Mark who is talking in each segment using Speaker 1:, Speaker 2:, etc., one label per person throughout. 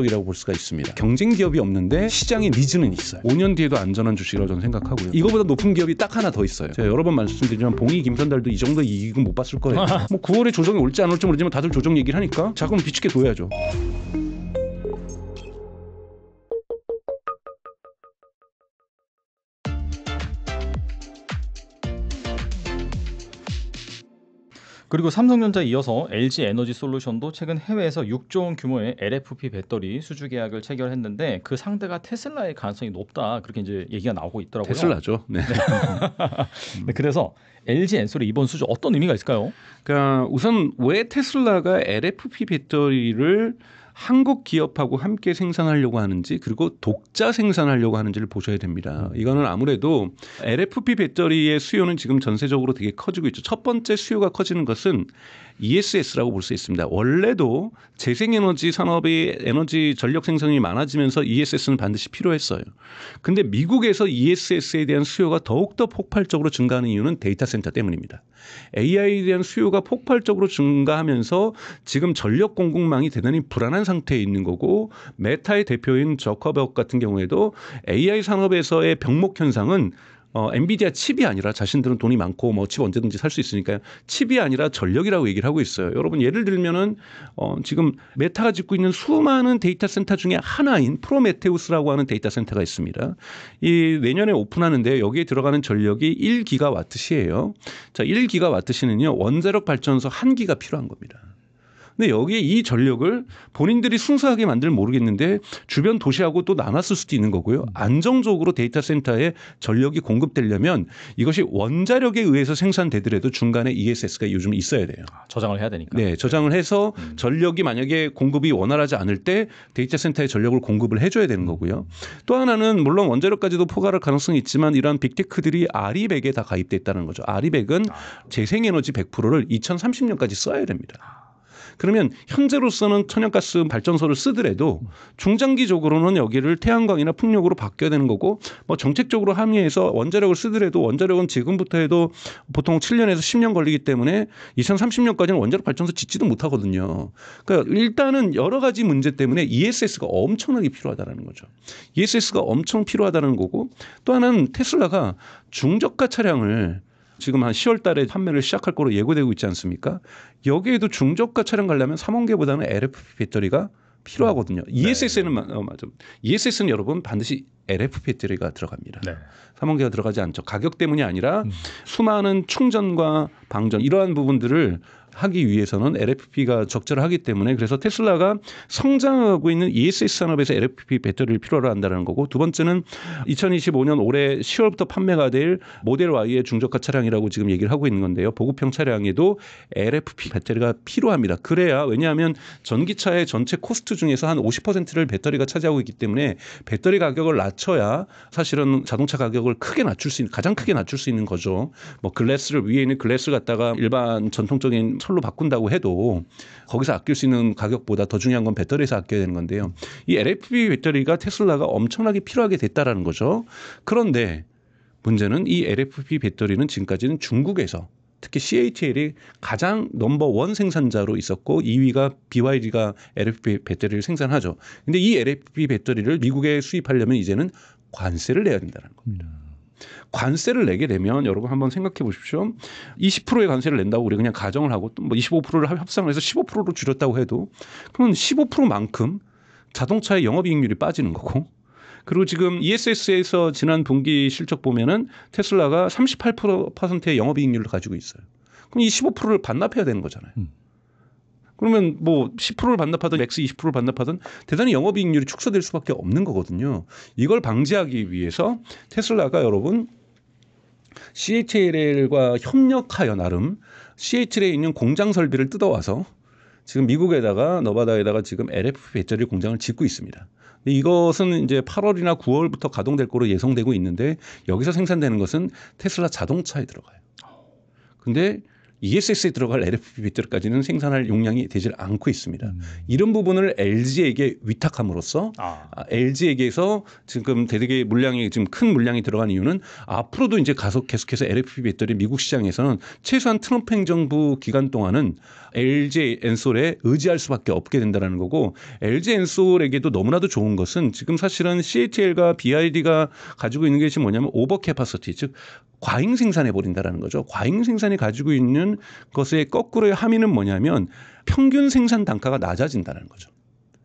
Speaker 1: 이라고 볼 수가 있습니다. 경쟁 기업이 없는데 시장에 니즈는 있어요. 5년 뒤에도 안전한 주식이라고 저는 생각하고요. 이거보다 높은 기업이 딱 하나 더 있어요. 제가 여러 번 말씀드리지만 봉이 김선달도 이 정도 이익은 못 봤을 거예요. 뭐 9월에 조정이 올지 안 올지 모르지만 다들 조정 얘기를 하니까 자금 비축해 둬야죠.
Speaker 2: 그리고 삼성전자에 이어서 LG에너지솔루션도 최근 해외에서 6조 원 규모의 LFP 배터리 수주 계약을 체결했는데 그 상대가 테슬라의 가능성이 높다 그렇게 이제 얘기가 나오고 있더라고요.
Speaker 1: 테슬라죠. 네.
Speaker 2: 네, 그래서 LG엔솔의 이번 수주 어떤 의미가 있을까요?
Speaker 1: 그러니까 우선 왜 테슬라가 LFP 배터리를 한국 기업하고 함께 생산하려고 하는지 그리고 독자 생산하려고 하는지를 보셔야 됩니다. 이거는 아무래도 LFP 배터리의 수요는 지금 전세적으로 되게 커지고 있죠. 첫 번째 수요가 커지는 것은 ESS라고 볼 수 있습니다. 원래도 재생에너지 산업의 에너지 전력 생산이 많아지면서 ESS는 반드시 필요했어요. 근데 미국에서 ESS에 대한 수요가 더욱더 폭발적으로 증가하는 이유는 데이터 센터 때문입니다. AI에 대한 수요가 폭발적으로 증가하면서 지금 전력 공급망이 대단히 불안한 상태에 있는 거고 메타의 대표인 저커버그 같은 경우에도 AI 산업에서의 병목 현상은 엔비디아 칩이 아니라 자신들은 돈이 많고 뭐 칩 언제든지 살 수 있으니까요. 칩이 아니라 전력이라고 얘기를 하고 있어요. 여러분 예를 들면은 지금 메타가 짓고 있는 수많은 데이터 센터 중에 하나인 프로메테우스라고 하는 데이터 센터가 있습니다. 이 내년에 오픈하는데 여기에 들어가는 전력이 1기가와트시예요. 자, 1기가와트시는요. 원자력 발전소 1기가 필요한 겁니다. 근데 여기에 이 전력을 본인들이 순수하게 만들면 모르겠는데 주변 도시하고 또 나눴을 수도 있는 거고요. 안정적으로 데이터 센터에 전력이 공급되려면 이것이 원자력에 의해서 생산되더라도 중간에 ESS가 요즘 있어야 돼요.
Speaker 2: 저장을 해야 되니까.
Speaker 1: 네, 저장을 해서 전력이 만약에 공급이 원활하지 않을 때 데이터 센터에 전력을 공급을 해줘야 되는 거고요. 또 하나는 물론 원자력까지도 포괄할 가능성이 있지만 이러한 빅테크들이 아리백에 다 가입돼 있다는 거죠. 아리백은 재생에너지 100%를 2030년까지 써야 됩니다. 그러면 현재로서는 천연가스 발전소를 쓰더라도 중장기적으로는 여기를 태양광이나 풍력으로 바뀌어야 되는 거고 뭐 정책적으로 함의해서 원자력을 쓰더라도 원자력은 지금부터 해도 보통 7년에서 10년 걸리기 때문에 2030년까지는 원자력 발전소 짓지도 못하거든요. 그러니까 일단은 여러 가지 문제 때문에 ESS가 엄청나게 필요하다는 거죠. ESS가 엄청 필요하다는 거고 또 하나는 테슬라가 중저가 차량을 지금 한 10월 달에 판매를 시작할 거로 예고되고 있지 않습니까? 여기에도 중저가 차량 가려면 3원계보다는 LFP 배터리가 필요하거든요. ESS는 맞아. ESS는 여러분 반드시 LFP 배터리가 들어갑니다. 네. 3원계가 들어가지 않죠. 가격 때문이 아니라 수많은 충전과 방전 이러한 부분들을 하기 위해서는 LFP가 적절하기 때문에 그래서 테슬라가 성장하고 있는 ESS 산업에서 LFP 배터리를 필요로 한다는 거고 두 번째는 2025년 올해 10월부터 판매가 될 모델 Y의 중저가 차량이라고 지금 얘기를 하고 있는 건데요. 보급형 차량에도 LFP 배터리가 필요합니다. 그래야 왜냐하면 전기차의 전체 코스트 중에서 한 50%를 배터리가 차지하고 있기 때문에 배터리 가격을 낮춰야 사실은 자동차 가격을 크게 낮출 수 있는 가장 크게 낮출 수 있는 거죠. 뭐 글래스를 위에 있는 글래스를 갖다가 일반 전통적인 철로 바꾼다고 해도 거기서 아낄 수 있는 가격보다 더 중요한 건 배터리에서 아껴야 되는 건데요. 이 LFP 배터리가 테슬라가 엄청나게 필요하게 됐다라는 거죠. 그런데 문제는 이 LFP 배터리는 지금까지는 중국에서 특히 CATL이 가장 넘버1 생산자로 있었고 2위가 BYD가 LFP 배터리를 생산하죠. 그런데 이 LFP 배터리를 미국에 수입하려면 이제는 관세를 내야 된다는 겁니다. 관세를 내게 되면 여러분 한번 생각해 보십시오. 20%의 관세를 낸다고 우리 그냥 가정을 하고 또 뭐 25%를 협상을 해서 15%로 줄였다고 해도 그러면 15%만큼 자동차의 영업이익률이 빠지는 거고 그리고 지금 ESS에서 지난 분기 실적 보면은 테슬라가 38%의 영업이익률을 가지고 있어요. 그럼 이 15%를 반납해야 되는 거잖아요. 그러면 뭐 10%를 반납하든 맥스 20%를 반납하든 대단히 영업이익률이 축소될 수밖에 없는 거거든요. 이걸 방지하기 위해서 테슬라가 여러분 CATL과 협력하여 나름 CATL에 있는 공장 설비를 뜯어와서 지금 미국에다가 너바다에다가 지금 LFP 배터리 공장을 짓고 있습니다. 이것은 이제 8월이나 9월부터 가동될 거로 예상되고 있는데 여기서 생산되는 것은 테슬라 자동차에 들어가요. 근데 ESS에 들어갈 LFP 배터리까지는 생산할 용량이 되질 않고 있습니다. 이런 부분을 LG에게 위탁함으로써 LG에게서 지금 되게 물량이 지금 큰 물량이 들어간 이유는 앞으로도 이제 계속해서 LFP 배터리 미국 시장에서는 최소한 트럼프 행정부 기간 동안은 LG 엔솔에 의지할 수밖에 없게 된다는 거고 LG 엔솔에게도 너무나도 좋은 것은 지금 사실은 CATL과 BYD가 가지고 있는 것이 뭐냐면 오버 캐파시티 즉 과잉 생산해 버린다라는 거죠. 과잉 생산이 가지고 있는 것의 거꾸로의 함의는 뭐냐면 평균 생산 단가가 낮아진다는 거죠.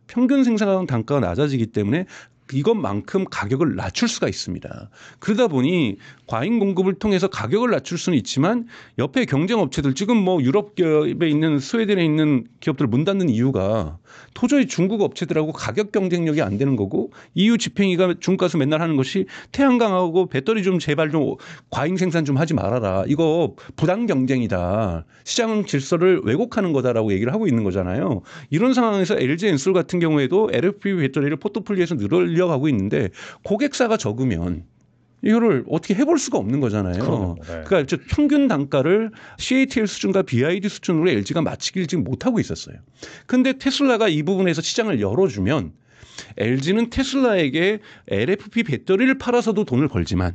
Speaker 1: 평균 생산 단가가 낮아지기 때문에 이것만큼 가격을 낮출 수가 있습니다. 그러다 보니 과잉 공급을 통해서 가격을 낮출 수는 있지만 옆에 경쟁 업체들 지금 뭐 유럽 기업에 있는 스웨덴에 있는 기업들 문 닫는 이유가 도저히 중국 업체들하고 가격 경쟁력이 안 되는 거고 EU 집행위가 중국 가서 맨날 하는 것이 태양광하고 배터리 좀 제발 좀 과잉 생산 좀 하지 말아라. 이거 부당 경쟁이다. 시장 질서를 왜곡하는 거다라고 얘기를 하고 있는 거잖아요. 이런 상황에서 LG 엔솔 같은 경우에도 LFP 배터리를 포트폴리오에서 늘려가고 있는데 고객사가 적으면 이거를 어떻게 해볼 수가 없는 거잖아요.
Speaker 2: 네.
Speaker 1: 그러니까 즉 평균 단가를 CATL 수준과 BYD 수준으로 LG가 맞추길 지금 못하고 있었어요. 그런데 테슬라가 이 부분에서 시장을 열어주면 LG는 테슬라에게 LFP 배터리를 팔아서도 돈을 벌지만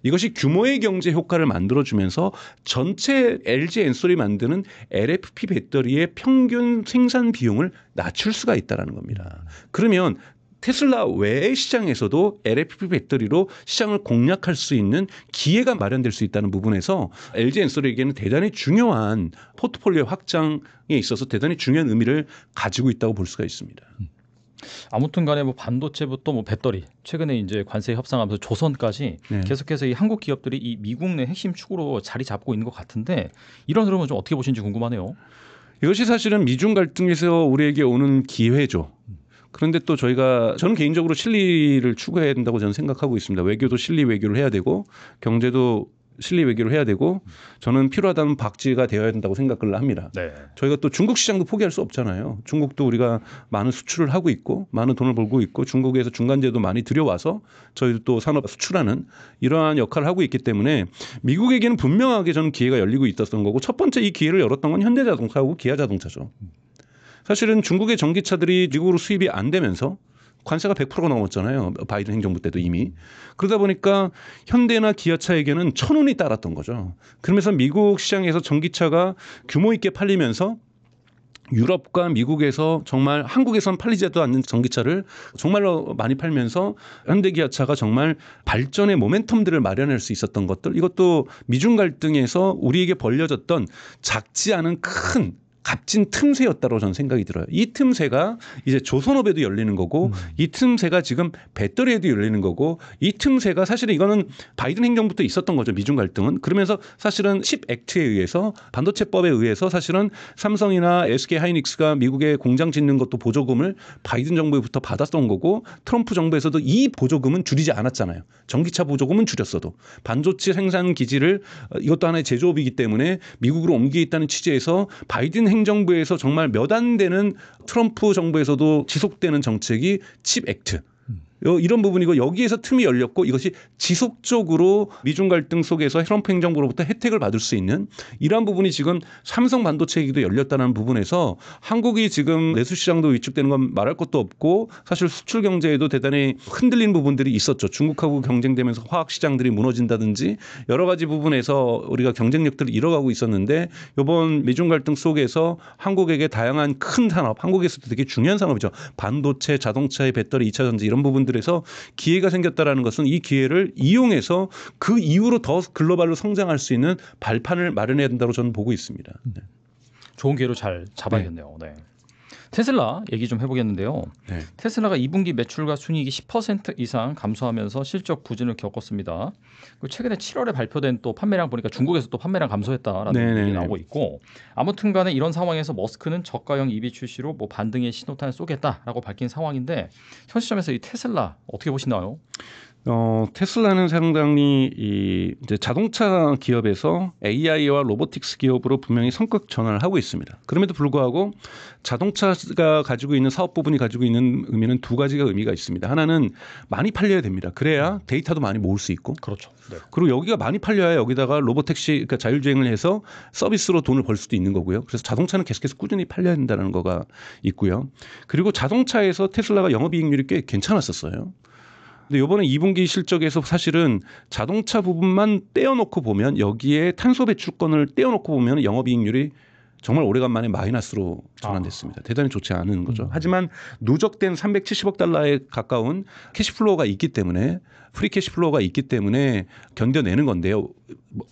Speaker 1: 이것이 규모의 경제 효과를 만들어주면서 전체 LG 엔솔이 만드는 LFP 배터리의 평균 생산 비용을 낮출 수가 있다는 겁니다. 그러면 테슬라 외의 시장에서도 LFP 배터리로 시장을 공략할 수 있는 기회가 마련될 수 있다는 부분에서 LG 엔솔에게는 대단히 중요한 포트폴리오 확장에 있어서 대단히 중요한 의미를 가지고 있다고 볼 수가 있습니다.
Speaker 2: 아무튼 간에 뭐 반도체부터 뭐 배터리 최근에 이제 관세 협상하면서 조선까지
Speaker 1: 네.
Speaker 2: 계속해서 이 한국 기업들이 이 미국 내 핵심 축으로 자리 잡고 있는 것 같은데 이런 흐름은 좀 어떻게 보시는지 궁금하네요.
Speaker 1: 이것이 사실은 미중 갈등에서 우리에게 오는 기회죠. 그런데 또 저는 개인적으로 실리를 추구해야 된다고 저는 생각하고 있습니다. 외교도 실리 외교를 해야 되고 경제도 실리 외교를 해야 되고 저는 필요하다면 박쥐가 되어야 된다고 생각을 합니다.
Speaker 2: 네.
Speaker 1: 저희가 또 중국 시장도 포기할 수 없잖아요. 중국도 우리가 많은 수출을 하고 있고 많은 돈을 벌고 있고 중국에서 중간재도 많이 들여와서 저희도 또 산업 수출하는 이러한 역할을 하고 있기 때문에 미국에게는 분명하게 저는 기회가 열리고 있었던 거고 첫 번째 이 기회를 열었던 건 현대자동차하고 기아자동차죠. 사실은 중국의 전기차들이 미국으로 수입이 안 되면서 관세가 100%가 넘었잖아요. 바이든 행정부 때도 이미. 그러다 보니까 현대나 기아차에게는 천운이 따랐던 거죠. 그러면서 미국 시장에서 전기차가 규모 있게 팔리면서 유럽과 미국에서 정말 한국에선 팔리지도 않는 전기차를 정말로 많이 팔면서 현대기아차가 정말 발전의 모멘텀들을 마련할 수 있었던 것들 이것도 미중 갈등에서 우리에게 벌려졌던 작지 않은 큰 값진 틈새였다고 저는 생각이 들어요. 이 틈새가 이제 조선업에도 열리는 거고 이 틈새가 지금 배터리에도 열리는 거고 이 틈새가 사실은 이거는 바이든 행정부 때 있었던 거죠. 미중 갈등은. 그러면서 사실은 칩 액트에 의해서 반도체법에 의해서 사실은 삼성이나 SK 하이닉스가 미국에 공장 짓는 것도 보조금을 바이든 정부부터 받았던 거고 트럼프 정부에서도 이 보조금은 줄이지 않았잖아요. 전기차 보조금은 줄였어도 반도체 생산 기지를 이것도 하나의 제조업이기 때문에 미국으로 옮기겠다는 취지에서 바이든 행정부에서 정말 몇 안 되는 트럼프 정부에서도 지속되는 정책이 칩 액트. 이런 부분이고 여기에서 틈이 열렸고 이것이 지속적으로 미중 갈등 속에서 트럼프 행정부로부터 혜택을 받을 수 있는 이러한 부분이 지금 삼성 반도체에게도 열렸다는 부분에서 한국이 지금 내수 시장도 위축되는 건 말할 것도 없고 사실 수출 경제에도 대단히 흔들린 부분들이 있었죠. 중국하고 경쟁되면서 화학 시장들이 무너진다든지 여러 가지 부분에서 우리가 경쟁력들을 잃어가고 있었는데 이번 미중 갈등 속에서 한국에게 다양한 큰 산업, 한국에서도 되게 중요한 산업이죠. 반도체, 자동차의 배터리, 2차 전지 이런 부분들에서 기회가 생겼다라는 것은 이 기회를 이용해서 그 이후로 더 글로벌로 성장할 수 있는 발판을 마련해야 된다고 저는 보고 있습니다. 네.
Speaker 2: 좋은 기회로 잘 잡아야겠네요. 네. 테슬라 얘기 좀 해보겠는데요.
Speaker 1: 네.
Speaker 2: 테슬라가 2분기 매출과 순이익이 10% 이상 감소하면서 실적 부진을 겪었습니다. 그리고 최근에 7월에 발표된 또 판매량 보니까 중국에서 또 판매량 감소했다라는 얘기 나오고 있고 아무튼간에 이런 상황에서 머스크는 저가형 EV 출시로 뭐 반등의 신호탄을 쏘겠다라고 밝힌 상황인데 현 시점에서 이 테슬라 어떻게 보시나요?
Speaker 1: 테슬라는 상당히 이제 자동차 기업에서 AI와 로보틱스 기업으로 분명히 성격 전환을 하고 있습니다. 그럼에도 불구하고 자동차가 가지고 있는 사업 부분이 가지고 있는 의미는 두 가지가 의미가 있습니다. 하나는 많이 팔려야 됩니다. 그래야 데이터도 많이 모을 수 있고.
Speaker 2: 그렇죠. 네.
Speaker 1: 그리고 여기가 많이 팔려야 여기다가 로보택시, 그러니까 자율주행을 해서 서비스로 돈을 벌 수도 있는 거고요. 그래서 자동차는 계속해서 꾸준히 팔려야 된다는 거가 있고요. 그리고 자동차에서 테슬라가 영업이익률이 꽤 괜찮았었어요. 근데 이번에 2분기 실적에서 사실은 자동차 부분만 떼어놓고 보면 여기에 탄소 배출권을 떼어놓고 보면 영업이익률이 정말 오래간만에 마이너스로 전환됐습니다. 대단히 좋지 않은 거죠. 하지만 누적된 370억 달러에 가까운 캐시플로우가 있기 때문에 프리 캐시플로우가 있기 때문에 견뎌내는 건데요.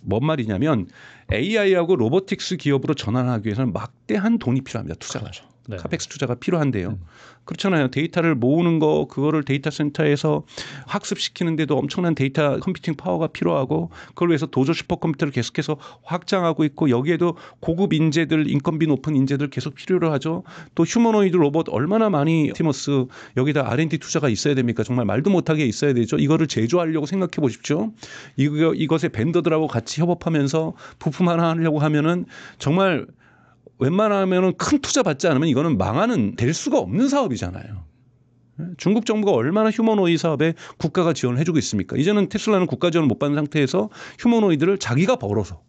Speaker 1: 뭔 말이냐면 AI하고 로보틱스 기업으로 전환하기 위해서는 막대한 돈이 필요합니다. 투자가.
Speaker 2: 그렇죠. 네.
Speaker 1: 카펙스 투자가 필요한데요. 그렇잖아요. 데이터를 모으는 거 그거를 데이터 센터에서 학습시키는데도 엄청난 데이터 컴퓨팅 파워가 필요하고 그걸 위해서 도조 슈퍼컴퓨터를 계속해서 확장하고 있고 여기에도 고급 인재들 인건비 높은 인재들 계속 필요로 하죠. 또 휴머노이드 로봇 얼마나 많이 티머스 여기다 R&D 투자가 있어야 됩니까? 정말 말도 못하게 있어야 되죠. 이거를 제조하려고 생각해 보십시오. 이것의 벤더들하고 같이 협업하면서 부품 하나 하려고 하면은 정말 웬만하면 큰 투자 받지 않으면 이거는 망하는 될 수가 없는 사업이잖아요. 중국 정부가 얼마나 휴머노이드 사업에 국가가 지원을 해주고 있습니까? 이제는 테슬라는 국가 지원을 못 받는 상태에서 휴머노이드를 자기가 벌어서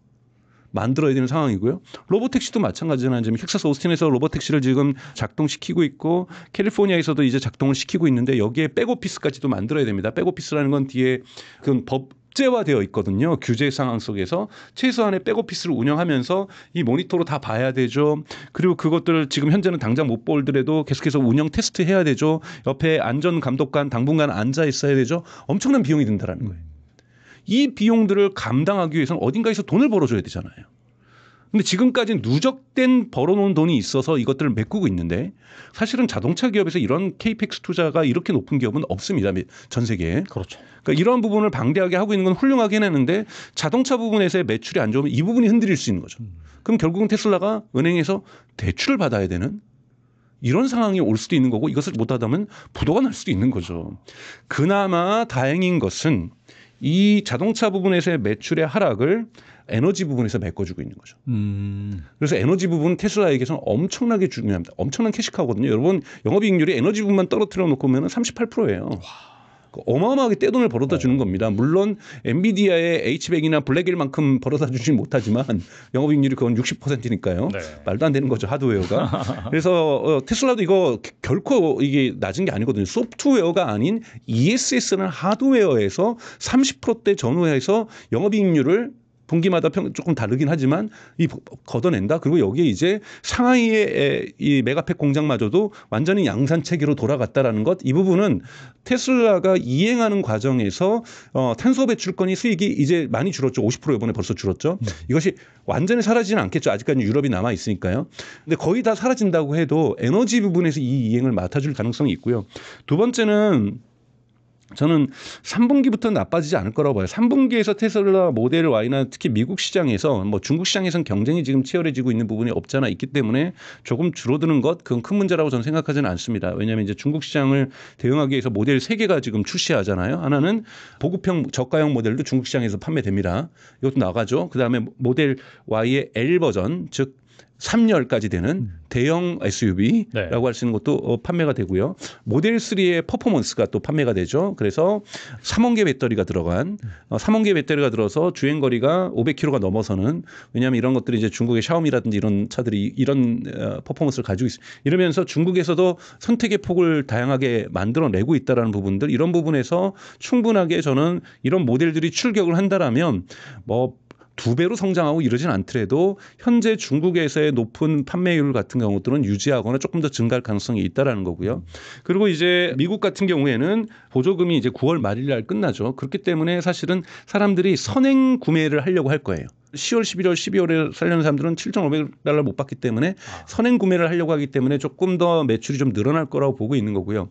Speaker 1: 만들어야 되는 상황이고요. 로보택시도 마찬가지잖아요. 지금 텍사스 오스틴에서 로보택시를 지금 작동시키고 있고 캘리포니아에서도 이제 작동을 시키고 있는데 여기에 백오피스까지도 만들어야 됩니다. 백오피스라는 건 뒤에 그건 법제화되어 있거든요. 규제 상황 속에서 최소한의 백오피스를 운영하면서 이 모니터로 다 봐야 되죠. 그리고 그것들을 지금 현재는 당장 못 보더라도 계속해서 운영 테스트 해야 되죠. 옆에 안전감독관 당분간 앉아 있어야 되죠. 엄청난 비용이 든다라는 거예요. 이 비용들을 감당하기 위해서는 어딘가에서 돈을 벌어줘야 되잖아요. 근데 지금까지는 누적된 벌어놓은 돈이 있어서 이것들을 메꾸고 있는데 사실은 자동차 기업에서 이런 KPX 투자가 이렇게 높은 기업은 없습니다. 전 세계에.
Speaker 2: 그렇죠.
Speaker 1: 그러니까 이런 부분을 방대하게 하고 있는 건 훌륭하게 해내는데 자동차 부분에서의 매출이 안 좋으면 이 부분이 흔들릴 수 있는 거죠. 그럼 결국은 테슬라가 은행에서 대출을 받아야 되는 이런 상황이 올 수도 있는 거고 이것을 못하다면 부도가 날 수도 있는 거죠. 그나마 다행인 것은 이 자동차 부분에서의 매출의 하락을 에너지 부분에서 메꿔주고 있는 거죠. 그래서 에너지 부분은 테슬라에게서는 엄청나게 중요합니다. 엄청난 캐시카우거든요. 여러분 영업이익률이 에너지 부분만 떨어뜨려 놓고 보면 38%예요. 어마어마하게 떼돈을 벌어다 주는 겁니다. 물론 엔비디아의 H100이나 블랙일만큼 벌어다 주진 못하지만 영업이익률이 그건 60%니까요. 네. 말도 안 되는 거죠. 하드웨어가. 그래서 테슬라도 이거 결코 이게 낮은 게 아니거든요. 소프트웨어가 아닌 ESS는 하드웨어에서 30%대 전후해서 영업이익률을 분기마다 조금 다르긴 하지만 걷어낸다. 그리고 여기에 이제 상하이의 이 메가팩 공장마저도 완전히 양산 체계로 돌아갔다라는 것. 이 부분은 테슬라가 이행하는 과정에서 탄소 배출권이 수익이 이제 많이 줄었죠. 50% 이번에 벌써 줄었죠. 이것이 완전히 사라지지는 않겠죠. 아직까지 유럽이 남아 있으니까요. 근데 거의 다 사라진다고 해도 에너지 부분에서 이 이행을 맡아줄 가능성이 있고요. 두 번째는 저는 3분기부터 나빠지지 않을 거라고 봐요. 3분기에서 테슬라 모델 Y나 특히 미국 시장에서 뭐 중국 시장에서는 경쟁이 지금 치열해지고 있는 부분이 없잖아 있기 때문에 조금 줄어드는 것 그건 큰 문제라고 저는 생각하지는 않습니다. 왜냐하면 이제 중국 시장을 대응하기 위해서 모델 3개가 지금 출시하잖아요. 하나는 보급형 저가형 모델도 중국 시장에서 판매됩니다. 이것도 나가죠. 그다음에 모델 Y의 L 버전 즉 3열까지 되는 대형 SUV라고 할 수 있는 것도 판매가 되고요. 모델 3의 퍼포먼스가 또 판매가 되죠. 그래서 3원계 배터리가 들어간 3원계 배터리가 들어서 주행 거리가 500km가 넘어서는 왜냐하면 이런 것들이 이제 중국의 샤오미라든지 이런 차들이 이런 퍼포먼스를 가지고 있어요. 이러면서 중국에서도 선택의 폭을 다양하게 만들어내고 있다라는 부분들 이런 부분에서 충분하게 저는 이런 모델들이 출격을 한다라면 뭐 2배로 성장하고 이러진 않더라도 현재 중국에서의 높은 판매율 같은 경우들은 유지하거나 조금 더 증가할 가능성이 있다라는 거고요. 그리고 이제 미국 같은 경우에는 보조금이 이제 9월 말일 날 끝나죠. 그렇기 때문에 사실은 사람들이 선행 구매를 하려고 할 거예요. 10월, 11월, 12월에 살려는 사람들은 7,500달러 못 받기 때문에 선행 구매를 하려고 하기 때문에 조금 더 매출이 좀 늘어날 거라고 보고 있는 거고요.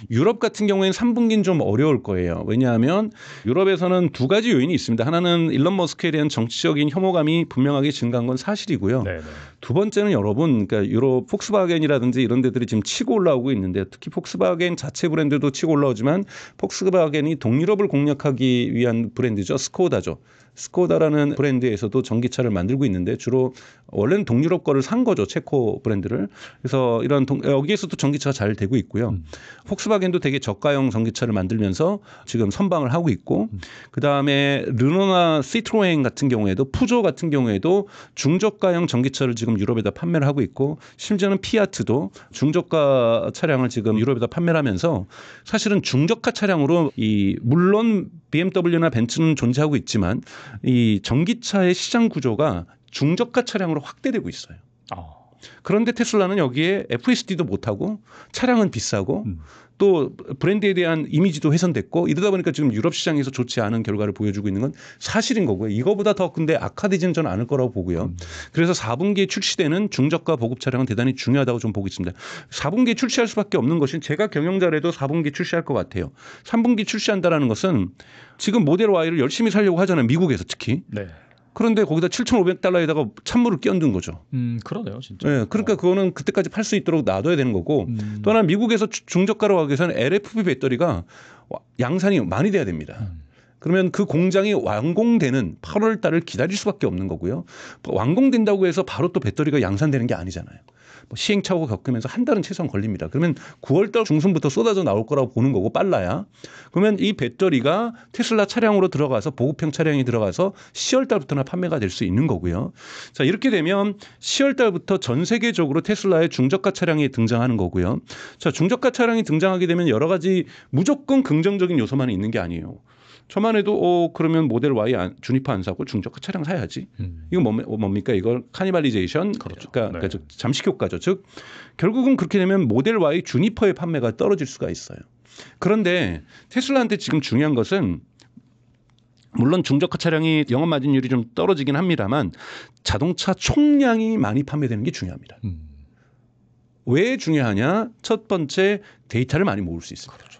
Speaker 1: 유럽 같은 경우에는 3분기는 좀 어려울 거예요. 왜냐하면 유럽에서는 두 가지 요인이 있습니다. 하나는 일론 머스크에 대한 정치적인 혐오감이 분명하게 증가한 건 사실이고요. 네네. 두 번째는 여러분, 그러니까 유럽 폭스바겐이라든지 이런 데들이 지금 치고 올라오고 있는데 특히 폭스바겐 자체 브랜드도 치고 올라오지만 폭스바겐이 동유럽을 공략하기 위한 브랜드죠. 스코다죠. 스코다라는 브랜드에서도 전기차를 만들고 있는데 주로 원래는 동유럽 거를 산 거죠. 체코 브랜드를. 그래서 이런 여기에서도 전기차가 잘 되고 있고요. 폭스바겐도 되게 저가형 전기차를 만들면서 지금 선방을 하고 있고 그다음에 르노나 시트로엔 같은 경우에도 푸조 같은 경우에도 중저가형 전기차를 지금 유럽에다 판매를 하고 있고 심지어는 피아트도 중저가 차량을 지금 유럽에다 판매를 하면서 사실은 중저가 차량으로 물론 BMW나 벤츠는 존재하고 있지만 이 전기차의 시장 구조가 중저가 차량으로 확대되고 있어요. 그런데 테슬라는 여기에 FSD도 못하고 차량은 비싸고 또 브랜드에 대한 이미지도 훼손됐고 이러다 보니까 지금 유럽 시장에서 좋지 않은 결과를 보여주고 있는 건 사실인 거고요. 이거보다 더 근데 악화되지는 저는 않을 거라고 보고요. 그래서 4분기에 출시되는 중저가 보급 차량은 대단히 중요하다고 좀 보고 있습니다. 4분기에 출시할 수밖에 없는 것이 제가 경영자라도 4분기에 출시할 것 같아요. 3분기 출시한다라는 것은 지금 모델 Y를 열심히 살려고 하잖아요. 미국에서 특히.
Speaker 2: 네.
Speaker 1: 그런데 거기다 $7,500에다가 찬물을 끼얹은 거죠.
Speaker 2: 그러네요, 진짜.
Speaker 1: 네, 그러니까 그거는 그때까지 팔 수 있도록 놔둬야 되는 거고 또 하나 미국에서 중저가로 가기 위해서는 LFP 배터리가 양산이 많이 돼야 됩니다. 그러면 그 공장이 완공되는 8월 달을 기다릴 수밖에 없는 거고요. 완공된다고 해서 바로 또 배터리가 양산되는 게 아니잖아요. 시행착오 겪으면서 한 달은 최소한 걸립니다. 그러면 9월 달 중순부터 쏟아져 나올 거라고 보는 거고 빨라야. 그러면 이 배터리가 테슬라 차량으로 들어가서 보급형 차량이 들어가서 10월 달부터나 판매가 될 수 있는 거고요. 자, 이렇게 되면 10월 달부터 전 세계적으로 테슬라의 중저가 차량이 등장하는 거고요. 자, 중저가 차량이 등장하게 되면 여러 가지 무조건 긍정적인 요소만 있는 게 아니에요. 저만 해도 그러면 모델 Y 주니퍼 안 사고 중저가 차량 사야지. 이거 뭡니까? 이걸 카니발리제이션,
Speaker 2: 그렇죠.
Speaker 1: 그러니까 즉 잠식 효과죠. 즉 결국은 그렇게 되면 모델 Y 주니퍼의 판매가 떨어질 수가 있어요. 그런데 테슬라한테 지금 중요한 것은 물론 중저가 차량이 영업 마진율이 좀 떨어지긴 합니다만 자동차 총량이 많이 판매되는 게 중요합니다. 왜 중요하냐? 첫 번째 데이터를 많이 모을 수 있습니다. 그렇죠.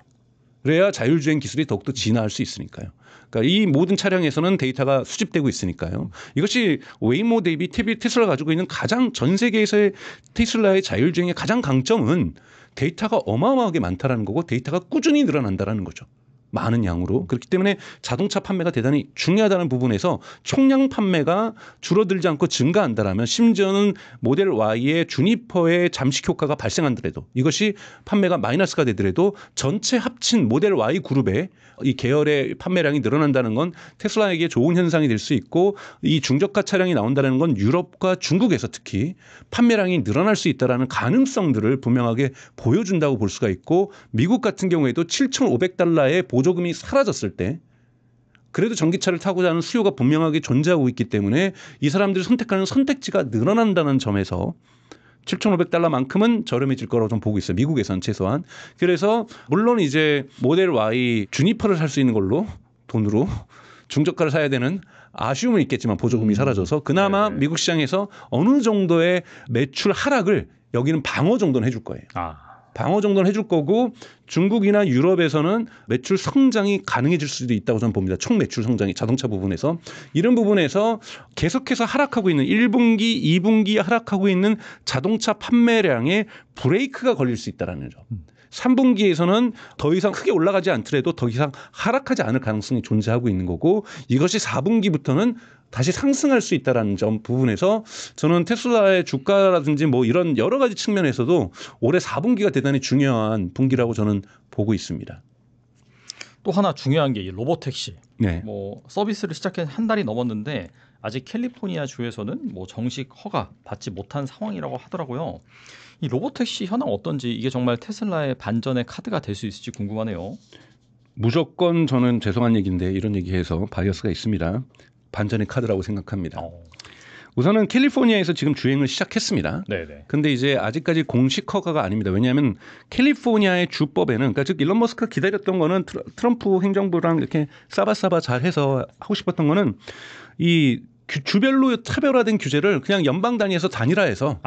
Speaker 1: 그래야 자율주행 기술이 더욱더 진화할 수 있으니까요. 그러니까 이 모든 차량에서는 데이터가 수집되고 있으니까요. 이것이 웨이모 대비 테슬라가 가지고 있는 가장 전 세계에서의 테슬라의 자율주행의 가장 강점은 데이터가 어마어마하게 많다라는 거고 데이터가 꾸준히 늘어난다라는 거죠. 많은 양으로. 그렇기 때문에 자동차 판매가 대단히 중요하다는 부분에서 총량 판매가 줄어들지 않고 증가한다라면 심지어는 모델 Y의 주니퍼의 잠식 효과가 발생한더라도 이것이 판매가 마이너스가 되더라도 전체 합친 모델 Y 그룹의 이 계열의 판매량이 늘어난다는 건 테슬라에게 좋은 현상이 될 수 있고 이 중저가 차량이 나온다는 건 유럽과 중국에서 특히 판매량이 늘어날 수 있다는 가능성들을 분명하게 보여준다고 볼 수가 있고 미국 같은 경우에도 $7,500의 보조금이 사라졌을 때 그래도 전기차를 타고자 하는 수요가 분명하게 존재하고 있기 때문에 이 사람들이 선택하는 선택지가 늘어난다는 점에서 $7,500만큼은 저렴해질 거라고 좀 보고 있어요. 미국에서는 최소한. 그래서 물론 이제 모델 Y 주니퍼를 살 수 있는 걸로 돈으로 중저가를 사야 되는 아쉬움은 있겠지만 보조금이 사라져서 그나마 미국 시장에서 어느 정도의 매출 하락을 여기는 방어 정도는 해줄 거예요. 방어 정도는 해줄 거고 중국이나 유럽에서는 매출 성장이 가능해질 수도 있다고 저는 봅니다. 총 매출 성장이 자동차 부분에서. 이런 부분에서 계속해서 하락하고 있는 1분기, 2분기 하락하고 있는 자동차 판매량에 브레이크가 걸릴 수 있다는 점. 3분기에서는 더 이상 크게 올라가지 않더라도 더 이상 하락하지 않을 가능성이 존재하고 있는 거고 이것이 4분기부터는 다시 상승할 수 있다는 점 부분에서 저는 테슬라의 주가라든지 뭐 이런 여러 가지 측면에서도 올해 4분기가 대단히 중요한 분기라고 저는 보고 있습니다.
Speaker 2: 또 하나 중요한 게 이 로보택시.
Speaker 1: 네.
Speaker 2: 뭐 서비스를 시작한 한 달이 넘었는데 아직 캘리포니아 주에서는 뭐 정식 허가 받지 못한 상황이라고 하더라고요. 이 로보택시 현황 어떤지 이게 정말 테슬라의 반전의 카드가 될 수 있을지 궁금하네요.
Speaker 1: 무조건 저는 죄송한 얘기인데 이런 얘기해서 바이어스가 있습니다. 반전의 카드라고 생각합니다. 우선은 캘리포니아에서 지금 주행을 시작했습니다. 그런데 이제 아직까지 공식 허가가 아닙니다. 왜냐하면 캘리포니아의 주법에는 그러니까 즉 일론 머스크가 기다렸던 거는 트럼프 행정부랑 이렇게 싸바싸바 잘해서 하고 싶었던 거는 이 주별로 차별화된 규제를 그냥 연방 단위에서 단일화해서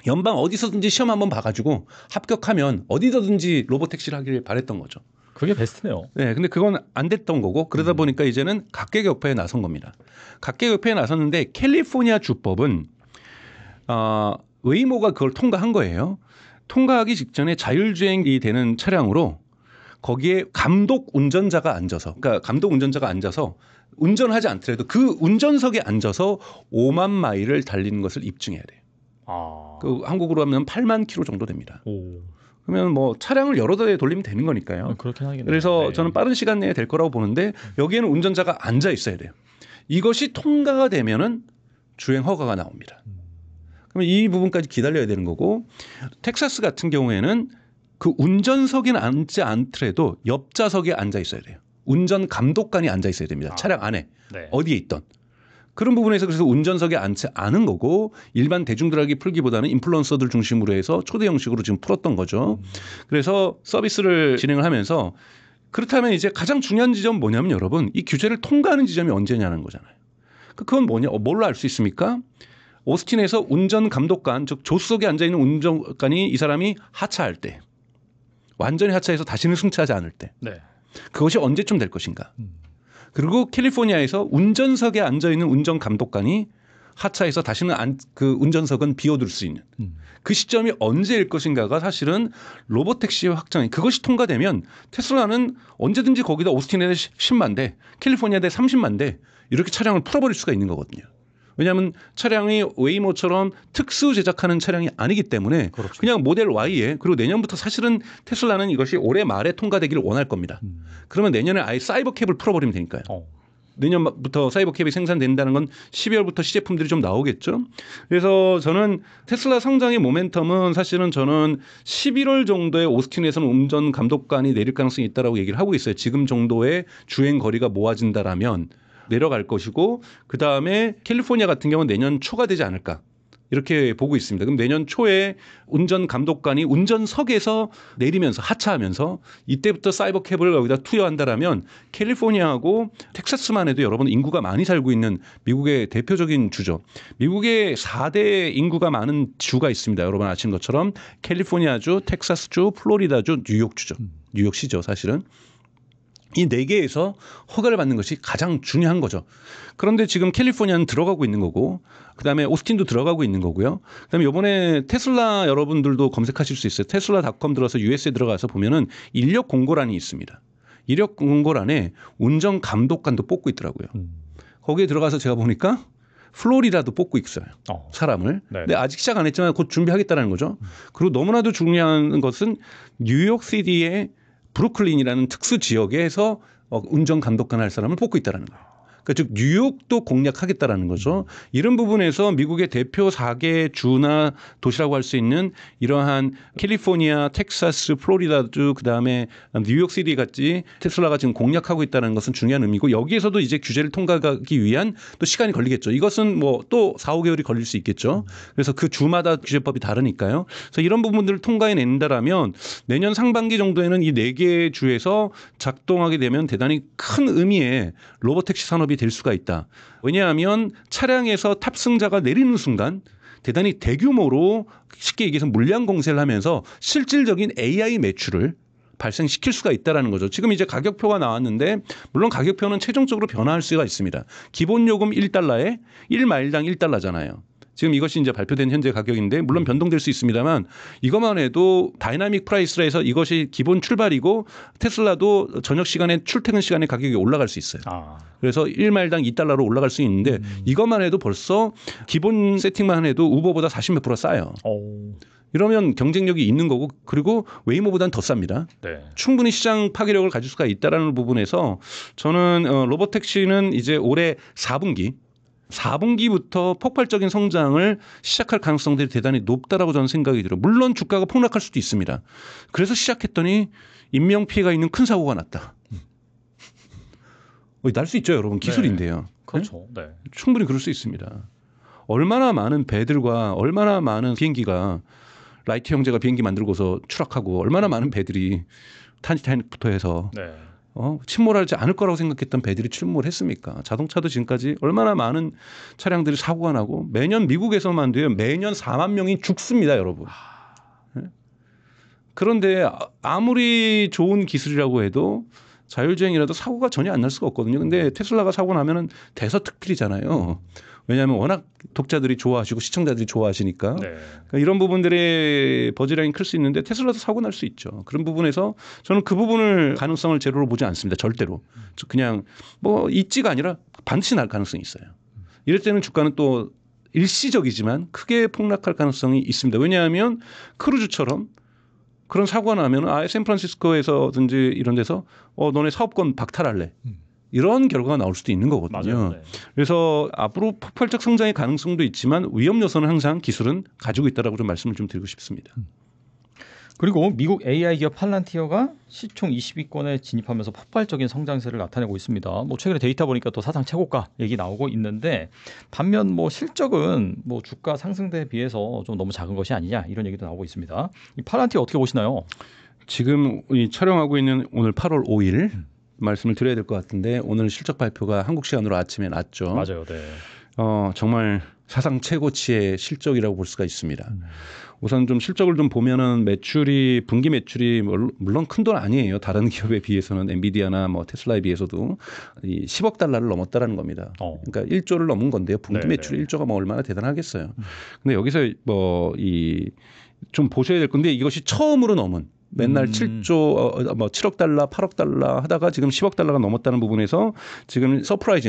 Speaker 1: 연방 어디서든지 시험 한번 봐가지고 합격하면 어디서든지 로보택시를 하길 바랬던 거죠.
Speaker 2: 그게 베스트네요.
Speaker 1: 네, 근데 그건 안 됐던 거고 그러다 보니까 이제는 각계 격파에 나선 겁니다. 각계 격파에 나섰는데 캘리포니아 주법은 웨이모가 그걸 통과한 거예요. 통과하기 직전에 자율주행이 되는 차량으로 거기에 감독 운전자가 앉아서, 그러니까 감독 운전자가 앉아서 운전하지 않더라도 그 운전석에 앉아서 5만 마일을 달리는 것을 입증해야 돼요. 그 한국으로 하면 8만 킬로 정도 됩니다. 그러면 뭐 차량을 여러 대 돌리면 되는 거니까요.
Speaker 2: 그렇긴 하겠네요.
Speaker 1: 그래서
Speaker 2: 네.
Speaker 1: 저는 빠른 시간 내에 될 거라고 보는데 여기에는 운전자가 앉아 있어야 돼요. 이것이 통과가 되면은 주행 허가가 나옵니다. 그러면 이 부분까지 기다려야 되는 거고, 텍사스 같은 경우에는 그 운전석에는 앉지 않더라도 옆좌석에 앉아 있어야 돼요. 운전 감독관이 앉아 있어야 됩니다. 차량 안에
Speaker 2: 네.
Speaker 1: 어디에 있던. 그런 부분에서 그래서 운전석에 앉지 않은 거고, 일반 대중들에게 풀기보다는 인플루언서들 중심으로 해서 초대 형식으로 지금 풀었던 거죠. 그래서 서비스를 진행을 하면서, 그렇다면 이제 가장 중요한 지점은 뭐냐면 여러분, 이 규제를 통과하는 지점이 언제냐는 거잖아요. 그건 뭐냐, 뭘로 알 수 있습니까? 오스틴에서 운전 감독관, 즉 조수석에 앉아 있는 운전관이 이 사람이 하차할 때, 완전히 하차해서 다시는 승차하지 않을 때,
Speaker 2: 네.
Speaker 1: 그것이 언제쯤 될 것인가? 그리고 캘리포니아에서 운전석에 앉아 있는 운전 감독관이 하차해서 다시는 그 운전석은 비워둘 수 있는 그 시점이 언제일 것인가가 사실은 로보택시의 확장이, 그것이 통과되면 테슬라는 언제든지 거기다 오스틴에 10만 대, 캘리포니아에 30만 대 이렇게 차량을 풀어버릴 수가 있는 거거든요. 왜냐하면 차량이 웨이모처럼 특수 제작하는 차량이 아니기 때문에
Speaker 2: 그렇죠.
Speaker 1: 그냥 모델 Y에, 그리고 내년부터 사실은 테슬라는 이것이 올해 말에 통과되기를 원할 겁니다. 그러면 내년에 아예 사이버캡을 풀어버리면 되니까요. 내년부터 사이버캡이 생산된다는 건 12월부터 시제품들이 좀 나오겠죠. 그래서 저는 테슬라 성장의 모멘텀은 사실은 저는 11월 정도에 오스틴에서는 운전 감독관이 내릴 가능성이 있다라고 얘기를 하고 있어요. 지금 정도의 주행 거리가 모아진다라면 내려갈 것이고, 그다음에 캘리포니아 같은 경우는 내년 초가 되지 않을까 이렇게 보고 있습니다. 그럼 내년 초에 운전 감독관이 운전석에서 내리면서 하차하면서 이때부터 사이버캡을 여기다 투여한다라면 캘리포니아하고 텍사스만 해도 여러분 인구가 많이 살고 있는 미국의 대표적인 주죠. 미국의 4대 인구가 많은 주가 있습니다. 여러분 아시는 것처럼 캘리포니아주, 텍사스주, 플로리다주, 뉴욕주죠. 뉴욕시죠 사실은. 이 네 개에서 허가를 받는 것이 가장 중요한 거죠. 그런데 지금 캘리포니아는 들어가고 있는 거고, 그다음에 오스틴도 들어가고 있는 거고요. 그다음에 이번에 테슬라 여러분들도 검색하실 수 있어요. 테슬라.com 들어서 US에 들어가서 보면은 인력 공고란이 있습니다. 인력 공고란에 운전 감독관도 뽑고 있더라고요. 거기에 들어가서 제가 보니까 플로리다도 뽑고 있어요. 사람을.
Speaker 2: 네.
Speaker 1: 근데 아직 시작 안 했지만 곧 준비하겠다는 거죠. 그리고 너무나도 중요한 것은 뉴욕시티의 브루클린이라는 특수 지역에서 운전 감독관 할 사람을 뽑고 있다는 거예요. 그러니까 즉 뉴욕도 공략하겠다라는 거죠. 이런 부분에서 미국의 대표 4개 주나 도시라고 할 수 있는 이러한 캘리포니아, 텍사스, 플로리다주, 그다음에 뉴욕시티 같이 테슬라가 지금 공략하고 있다는 것은 중요한 의미고, 여기에서도 이제 규제를 통과하기 위한 또 시간이 걸리겠죠. 이것은 뭐 또 4, 5개월이 걸릴 수 있겠죠. 그래서 그 주마다 규제법이 다르니까요. 그래서 이런 부분들을 통과해낸다라면 내년 상반기 정도에는 이 4개 주에서 작동하게 되면 대단히 큰 의미의 로보택시 산업이 될 수가 있다. 왜냐하면 차량에서 탑승자가 내리는 순간 대단히 대규모로, 쉽게 얘기해서 물량 공세를 하면서 실질적인 AI 매출을 발생시킬 수가 있다는 거죠. 지금 이제 가격표가 나왔는데, 물론 가격표는 최종적으로 변화할 수가 있습니다. 기본 요금 1달러에 1마일당 1달러잖아요. 지금 이것이 이제 발표된 현재 가격인데 물론 변동될 수 있습니다만, 이것만 해도 다이나믹 프라이스라 해서 이것이 기본 출발이고, 테슬라도 저녁 시간에 출퇴근 시간에 가격이 올라갈 수 있어요. 그래서 1마일당 2달러로 올라갈 수 있는데 이것만 해도 벌써 기본 세팅만 해도 우버보다 40몇 % 싸요. 이러면 경쟁력이 있는 거고, 그리고 웨이모보다는 더 쌉니다.
Speaker 2: 네.
Speaker 1: 충분히 시장 파괴력을 가질 수가 있다는 부분에서 저는 로보택시는 이제 올해 4분기부터 폭발적인 성장을 시작할 가능성들이 대단히 높다라고 저는 생각이 들어요. 물론 주가가 폭락할 수도 있습니다. 그래서 시작했더니 인명피해가 있는 큰 사고가 났다. 날 수 있죠, 여러분. 기술인데요.
Speaker 2: 그렇죠. 네.
Speaker 1: 충분히 그럴 수 있습니다. 얼마나 많은 배들과 얼마나 많은 비행기가, 라이트 형제가 비행기 만들고서 추락하고, 얼마나 많은 배들이 타이타닉부터 해서
Speaker 2: 네.
Speaker 1: 침몰하지 않을 거라고 생각했던 배들이 침몰했습니까? 자동차도 지금까지 얼마나 많은 차량들이 사고가 나고, 매년 미국에서만 돼요. 매년 4만 명이 죽습니다, 여러분. 그런데 아무리 좋은 기술이라고 해도 자율주행이라도 사고가 전혀 안 날 수가 없거든요. 근데 테슬라가 사고 나면은 대서특필이잖아요. 왜냐하면 워낙 독자들이 좋아하시고 시청자들이 좋아하시니까
Speaker 2: 네.
Speaker 1: 그러니까 이런 부분들의 버즈량이 클 수 있는데 테슬라도 사고 날 수 있죠. 그런 부분에서 저는 그 부분을 가능성을 제로로 보지 않습니다. 절대로. 그냥 뭐 있지가 아니라 반드시 날 가능성이 있어요. 이럴 때는 주가는 또 일시적이지만 크게 폭락할 가능성이 있습니다. 왜냐하면 크루즈처럼 그런 사고가 나면 아예 샌프란시스코에서든지 이런 데서 너네 사업권 박탈할래. 이런 결과가 나올 수도 있는 거거든요.
Speaker 2: 맞아요. 네.
Speaker 1: 그래서 앞으로 폭발적 성장의 가능성도 있지만 위험 요소는 항상 기술은 가지고 있다라고 좀 말씀을 좀 드리고 싶습니다.
Speaker 2: 그리고 미국 AI 기업 팔란티어가 시총 20위권에 진입하면서 폭발적인 성장세를 나타내고 있습니다. 뭐 최근에 데이터 보니까 또 사상 최고가 얘기 나오고 있는데 반면 뭐 실적은 뭐 주가 상승대에 비해서 좀 너무 작은 것이 아니냐 이런 얘기도 나오고 있습니다. 이 팔란티어 어떻게 보시나요?
Speaker 1: 지금 이 촬영하고 있는 오늘 8월 5일 말씀을 드려야 될 것 같은데 오늘 실적 발표가 한국 시간으로 아침에 났죠.
Speaker 2: 맞아요. 네.
Speaker 1: 정말 사상 최고치의 실적이라고 볼 수가 있습니다. 우선 좀 실적을 좀 보면은 매출이 분기 매출이 물론 큰 돈 아니에요. 다른 기업에 비해서는 엔비디아나 뭐 테슬라에 비해서도 이 10억 달러를 넘었다라는 겁니다. 그러니까 1조를 넘은 건데요. 분기 매출이 1조가 뭐 얼마나 대단하겠어요. 근데 여기서 뭐 이 좀 보셔야 될 건데 이것이 처음으로 넘은 맨날 7조 뭐 7억 달러, 8억 달러 하다가 지금 10억 달러가 넘었다는 부분에서 지금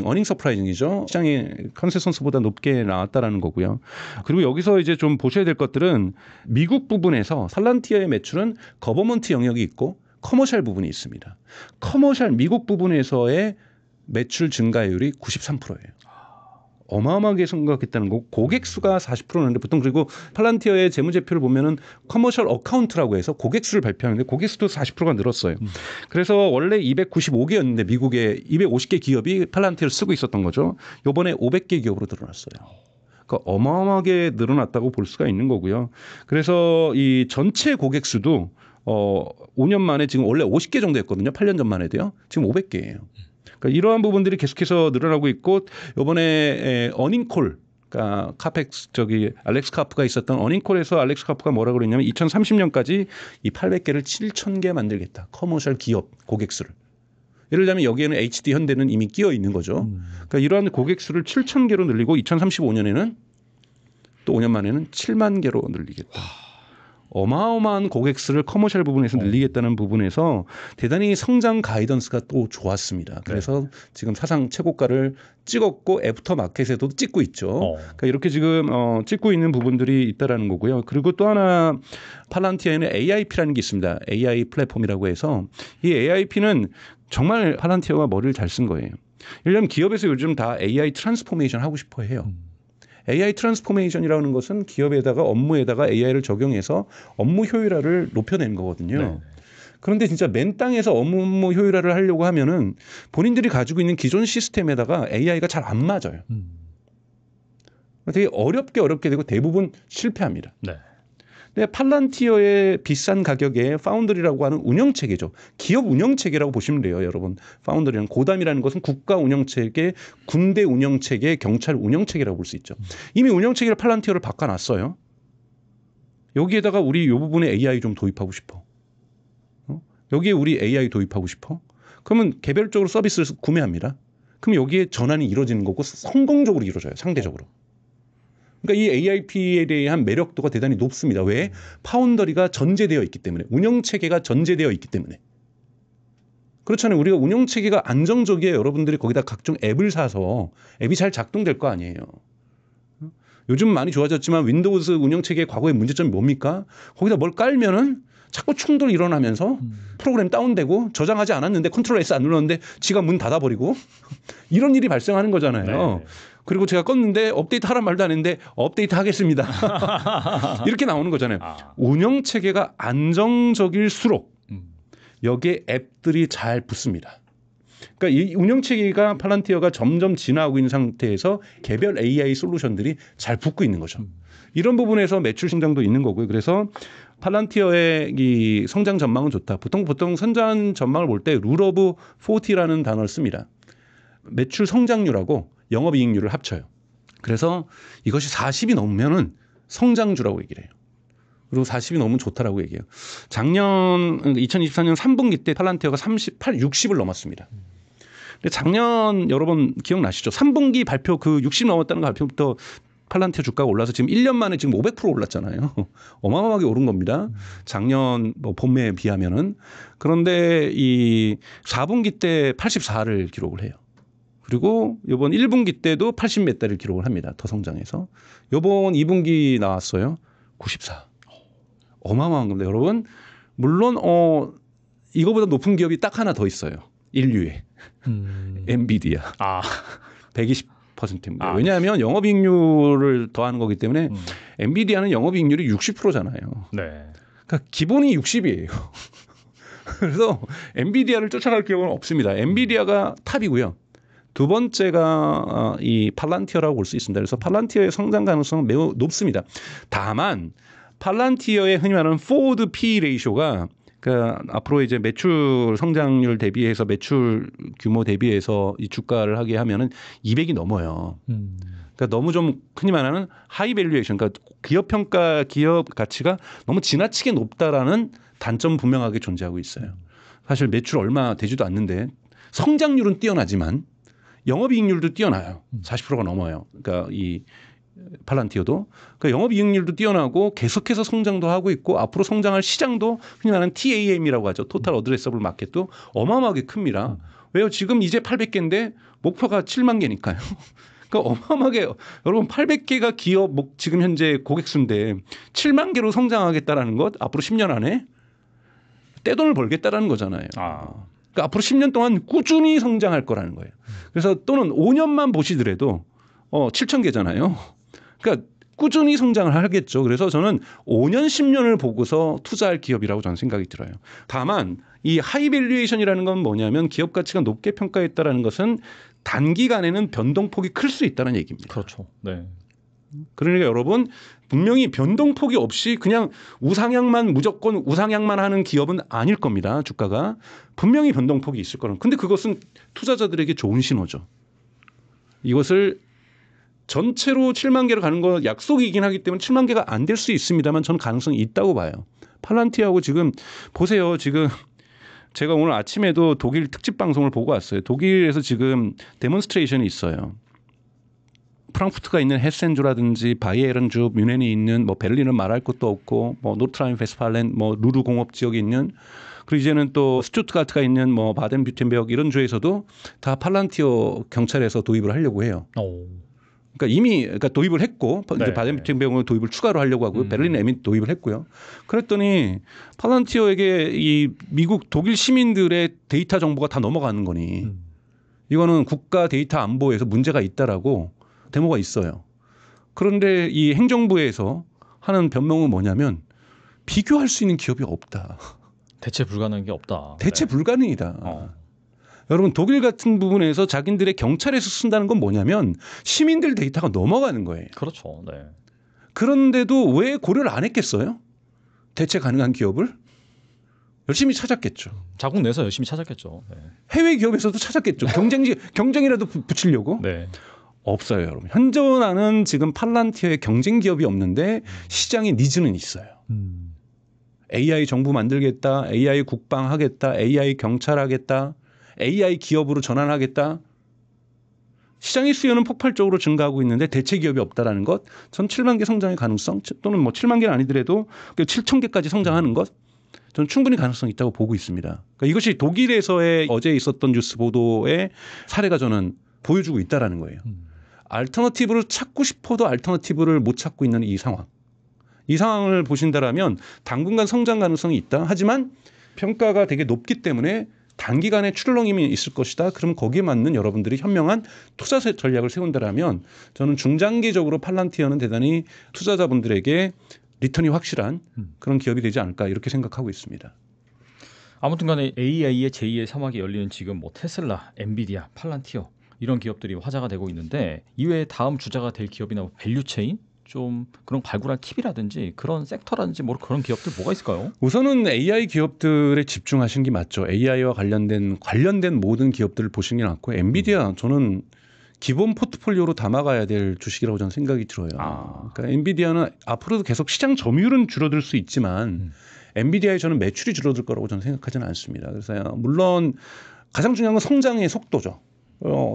Speaker 1: 어닝 서프라이징이죠. 시장의 컨센서스보다 높게 나왔다라는 거고요. 그리고 여기서 이제 좀 보셔야 될 것들은 미국 부분에서 팔란티어의 매출은 거버먼트 영역이 있고 커머셜 부분이 있습니다. 커머셜 미국 부분에서의 매출 증가율이 93%예요. 어마어마하게 성공했다는 거고 고객 수가 40%는데 보통 그리고 팔란티어의 재무제표를 보면은 커머셜 어카운트라고 해서 고객 수를 발표하는데 고객 수도 40%가 늘었어요. 그래서 원래 295개였는데 미국의 250개 기업이 팔란티어를 쓰고 있었던 거죠. 이번에 500개 기업으로 늘어났어요. 그러니까 어마어마하게 늘어났다고 볼 수가 있는 거고요. 그래서 이 전체 고객 수도 5년 만에 지금 원래 50개 정도 였거든요. 8년 전만 해도요. 지금 500개예요. 그러니까 이러한 부분들이 계속해서 늘어나고 있고 이번에 어닝콜 그러니까 카펙스 알렉스 카프가 있었던 어닝콜에서 알렉스 카프가 뭐라고 그랬냐면 2030년까지 이 800개를 7,000개 만들겠다. 커머셜 기업 고객 수를. 예를 들면 여기에는 HD 현대는 이미 끼어 있는 거죠. 그러니까 이러한 고객 수를 7,000개로 늘리고 2035년에는 또 5년 만에는 7만 개로 늘리겠다. 어마어마한 고객 수를 커머셜 부분에서 늘리겠다는 부분에서 대단히 성장 가이던스가 또 좋았습니다. 그래서 지금 사상 최고가를 찍었고 애프터 마켓에도 찍고 있죠. 그러니까 이렇게 지금 찍고 있는 부분들이 있다라는 거고요. 그리고 또 하나 팔란티어에는 AIP라는 게 있습니다. AI 플랫폼이라고 해서 이 AIP는 정말 팔란티어가 머리를 잘 쓴 거예요. 예를 들면 기업에서 요즘 다 AI 트랜스포메이션 하고 싶어 해요. AI 트랜스포메이션이라는 것은 기업에다가 업무에다가 AI를 적용해서 업무 효율화를 높여내는 거거든요. 네. 그런데 진짜 맨 땅에서 업무 효율화를 하려고 하면은 본인들이 가지고 있는 기존 시스템에다가 AI가 잘 안 맞아요. 되게 어렵게 되고 대부분 실패합니다. 네. 근데 팔란티어의 비싼 가격에 파운드리라고 하는 운영체계죠. 기업 운영체계라고 보시면 돼요. 여러분. 파운드리는 고담이라는 것은 국가 운영체계, 군대 운영체계, 경찰 운영체계라고 볼 수 있죠. 이미 운영체계를 팔란티어를 바꿔놨어요. 여기에다가 우리 이 부분에 AI 좀 도입하고 싶어. 여기에 우리 AI 도입하고 싶어. 그러면 개별적으로 서비스를 구매합니다. 그럼 여기에 전환이 이루어지는 거고 성공적으로 이루어져요. 상대적으로. 그러니까 이 AIP에 대한 매력도가 대단히 높습니다. 왜? 파운더리가 전제되어 있기 때문에. 운영체계가 전제되어 있기 때문에. 그렇잖아요. 우리가 운영체계가 안정적이에요. 여러분들이 거기다 각종 앱을 사서 앱이 잘 작동될 거 아니에요. 요즘 많이 좋아졌지만 윈도우즈 운영체계의 과거의 문제점이 뭡니까? 거기다 뭘 깔면은 자꾸 충돌 일어나면서 프로그램 다운되고 저장하지 않았는데 컨트롤 S 안 눌렀는데 지가 문 닫아버리고 이런 일이 발생하는 거잖아요. 네. 그리고 제가 껐는데 업데이트 하란 말도 안 했는데 업데이트 하겠습니다. 이렇게 나오는 거잖아요. 운영체계가 안정적일수록 여기에 앱들이 잘 붙습니다. 그러니까 이 운영체계가 팔란티어가 점점 진화하고 있는 상태에서 개별 AI 솔루션들이 잘 붙고 있는 거죠. 이런 부분에서 매출 성장도 있는 거고요. 그래서 팔란티어의 이 성장 전망은 좋다. 보통 성장 전망을 볼 때 룰 오브 40라는 단어를 씁니다. 매출 성장률하고 영업이익률을 합쳐요. 그래서 이것이 40이 넘으면은 성장주라고 얘기를 해요. 그리고 40이 넘으면 좋다라고 얘기해요. 작년 2024년 3분기 때 팔란티어가 38, 60을 넘었습니다. 근데 작년 여러분 기억나시죠? 3분기 발표 그 60 넘었다는 거 발표부터 팔란티어 주가가 올라서 지금 1년 만에 지금 500% 올랐잖아요. 어마어마하게 오른 겁니다. 작년 뭐 봄에 비하면은. 그런데 이 4분기 때 84를 기록을 해요. 그리고 이번 1분기 때도 80 몇 달을 기록을 합니다. 더 성장해서. 이번 2분기 나왔어요. 94. 어마어마한 겁니다. 여러분 물론 이거보다 높은 기업이 딱 하나 더 있어요. 인류에. 엔비디아. 120%입니다. 왜냐하면 영업이익률을 더하는 거기 때문에 엔비디아는 영업이익률이 60%잖아요.
Speaker 2: 네.
Speaker 1: 그러니까 기본이 60이에요. 그래서 엔비디아를 쫓아갈 기업은 없습니다. 엔비디아가 탑이고요. 두 번째가 이 팔란티어라고 볼 수 있습니다. 그래서 팔란티어의 성장 가능성은 매우 높습니다. 다만 팔란티어의 흔히 말하는 포워드 P 레이쇼가 그러니까 앞으로 이제 매출 성장률 대비해서 매출 규모 대비해서 이 주가를 하게 하면은 200이 넘어요. 그러니까 너무 좀 흔히 말하는 하이 밸류에이션, 그러니까 기업 평가, 기업 가치가 너무 지나치게 높다라는 단점 분명하게 존재하고 있어요. 사실 매출 얼마 되지도 않는데 성장률은 뛰어나지만 영업이익률도 뛰어나요. 40%가 넘어요. 그러니까 이 팔란티어도 그러니까 영업이익률도 뛰어나고 계속해서 성장도 하고 있고 앞으로 성장할 시장도 흔히 말하는 TAM이라고 하죠. 토탈 어드레서블 마켓도 어마어마하게 큽니다. 왜요? 지금 이제 800개인데 목표가 7만 개니까요. 그러니까 어마어마하게 여러분 800개가 기업 지금 현재 고객 수인데 7만 개로 성장하겠다라는 것 앞으로 10년 안에 떼돈을 벌겠다라는 거잖아요. 그러니까 앞으로 10년 동안 꾸준히 성장할 거라는 거예요. 그래서 또는 5년만 보시더라도 7천 개잖아요. 그러니까 꾸준히 성장을 하겠죠. 그래서 저는 5년, 10년을 보고서 투자할 기업이라고 저는 생각이 들어요. 다만 이 하이 밸류에이션이라는 건 뭐냐면 기업 가치가 높게 평가했다라는 것은 단기간에는 변동폭이 클 수 있다는 얘기입니다.
Speaker 2: 그렇죠. 네.
Speaker 1: 그러니까 여러분 분명히 변동폭이 없이 그냥 우상향만 무조건 우상향만 하는 기업은 아닐 겁니다. 주가가 분명히 변동폭이 있을 거는. 근데 그것은 투자자들에게 좋은 신호죠. 이것을 전체로 7만 개로 가는 건 약속이긴 하기 때문에 7만 개가 안 될 수 있습니다만 저는 가능성이 있다고 봐요. 팔란티어하고 지금 보세요. 지금 제가 오늘 아침에도 독일 특집 방송을 보고 왔어요. 독일에서 지금 데몬스트레이션이 있어요. 프랑크푸르트가 있는 헤센주라든지 바이에른주, 뮌헨이 있는 뭐 베를린은 말할 것도 없고 뭐 노르트라인-웨스팔렌, 뭐 루르 공업 지역에 있는 그리고 이제는 또 스투트가르트가 있는 뭐 바덴뷰텐베르크 이런 주에서도 다 팔란티어 경찰에서 도입을 하려고 해요. 그러니까 이미 도입을 했고 네. 이제 바덴뷰텐베르크는 도입을 추가로 하려고 하고요. 베를린 이미 도입을 했고요. 그랬더니 팔란티어에게 이 미국 독일 시민들의 데이터 정보가 다 넘어가는 거니 이거는 국가 데이터 안보에서 문제가 있다라고 데모가 있어요. 그런데 이 행정부에서 하는 변명은 뭐냐면 비교할 수 있는 기업이 없다.
Speaker 2: 대체 불가능한 게 없다.
Speaker 1: 대체 불가능이다. 여러분 독일 같은 부분에서 자기들의 경찰에서 쓴다는 건 뭐냐면 시민들 데이터가 넘어가는 거예요.
Speaker 2: 그렇죠. 네.
Speaker 1: 그런데도 왜 고려를 안 했겠어요? 대체 가능한 기업을? 열심히 찾았겠죠.
Speaker 2: 자국 내서 열심히 찾았겠죠. 네.
Speaker 1: 해외 기업에서도 찾았겠죠. 경쟁이라도 붙이려고.
Speaker 2: 네.
Speaker 1: 없어요, 여러분. 현존하는 지금 팔란티어의 경쟁 기업이 없는데 시장의 니즈는 있어요. AI 정부 만들겠다, AI 국방 하겠다, AI 경찰 하겠다, AI 기업으로 전환하겠다. 시장의 수요는 폭발적으로 증가하고 있는데 대체 기업이 없다라는 것. 전 7만 개 성장의 가능성 또는 뭐 7만 개는 아니더라도 7천 개까지 성장하는 것. 저는 충분히 가능성이 있다고 보고 있습니다. 그러니까 이것이 독일에서의 어제 있었던 뉴스 보도의 사례가 저는 보여주고 있다라는 거예요. 알터너티브를 찾고 싶어도 알터너티브를 못 찾고 있는 이 상황. 이 상황을 보신다라면 당분간 성장 가능성이 있다. 하지만 평가가 되게 높기 때문에 단기간에 출렁임이 있을 것이다. 그럼 거기에 맞는 여러분들이 현명한 투자 전략을 세운다라면 저는 중장기적으로 팔란티어는 대단히 투자자분들에게 리턴이 확실한 그런 기업이 되지 않을까 이렇게 생각하고 있습니다.
Speaker 2: 아무튼 간에 AI의 제2의 사막이 열리는 지금 뭐 테슬라, 엔비디아, 팔란티어 이런 기업들이 화제가 되고 있는데 이외에 다음 주자가 될 기업이나 뭐 밸류체인 좀 그런 발굴할 팁이라든지 그런 섹터라든지 뭐 그런 기업들 뭐가 있을까요?
Speaker 1: 우선은 AI 기업들에 집중하시는 게 맞죠. AI와 관련된 모든 기업들을 보시는 게 낫고 엔비디아 저는 기본 포트폴리오로 담아가야 될 주식이라고 저는 생각이 들어요. 그러니까 엔비디아는 앞으로도 계속 시장 점유율은 줄어들 수 있지만 엔비디아에 저는 매출이 줄어들 거라고 저는 생각하지는 않습니다. 그래서 물론 가장 중요한 건 성장의 속도죠.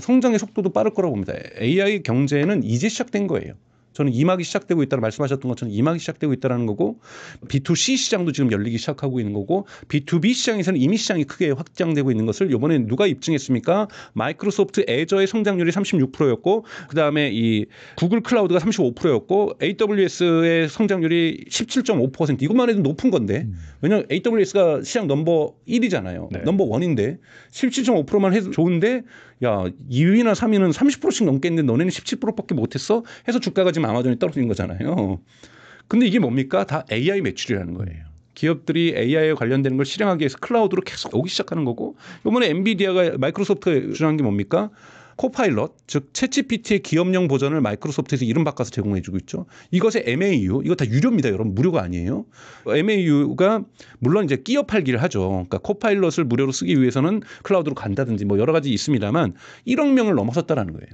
Speaker 1: 성장의 속도도 빠를 거라고 봅니다. AI 경제는 이제 시작된 거예요. 저는 2막이 시작되고 있다고 말씀하셨던 것처럼 2막이 시작되고 있다는 거고 B2C 시장도 지금 열리기 시작하고 있는 거고 B2B 시장에서는 이미 시장이 크게 확장되고 있는 것을 이번에 누가 입증했습니까? 마이크로소프트 애저의 성장률이 36%였고 그다음에 이 구글 클라우드가 35%였고 AWS의 성장률이 17.5% 이것만 해도 높은 건데 왜냐하면 AWS가 시장 넘버 1이잖아요.
Speaker 2: 네.
Speaker 1: 넘버 1인데 17.5%만 해도 좋은데 야 2위나 3위는 30%씩 넘겠는데 너네는 17%밖에 못했어? 해서 주가가 지금 아마존이 떨어진 거잖아요. 근데 이게 뭡니까? 다 AI 매출이라는 거예요. 기업들이 AI에 관련되는 걸 실행하기 위해서 클라우드로 계속 오기 시작하는 거고 이번에 엔비디아가 마이크로소프트에 주장한 게 뭡니까? 코파일럿 즉 챗GPT의 기업용 버전을 마이크로소프트에서 이름 바꿔서 제공해 주고 있죠. 이것의 MAU 이거 다 유료입니다. 여러분 무료가 아니에요. MAU가 물론 이제 끼어 팔기를 하죠. 그러니까 코파일럿을 무료로 쓰기 위해서는 클라우드로 간다든지 뭐 여러 가지 있습니다만 1억 명을 넘어섰다라는 거예요.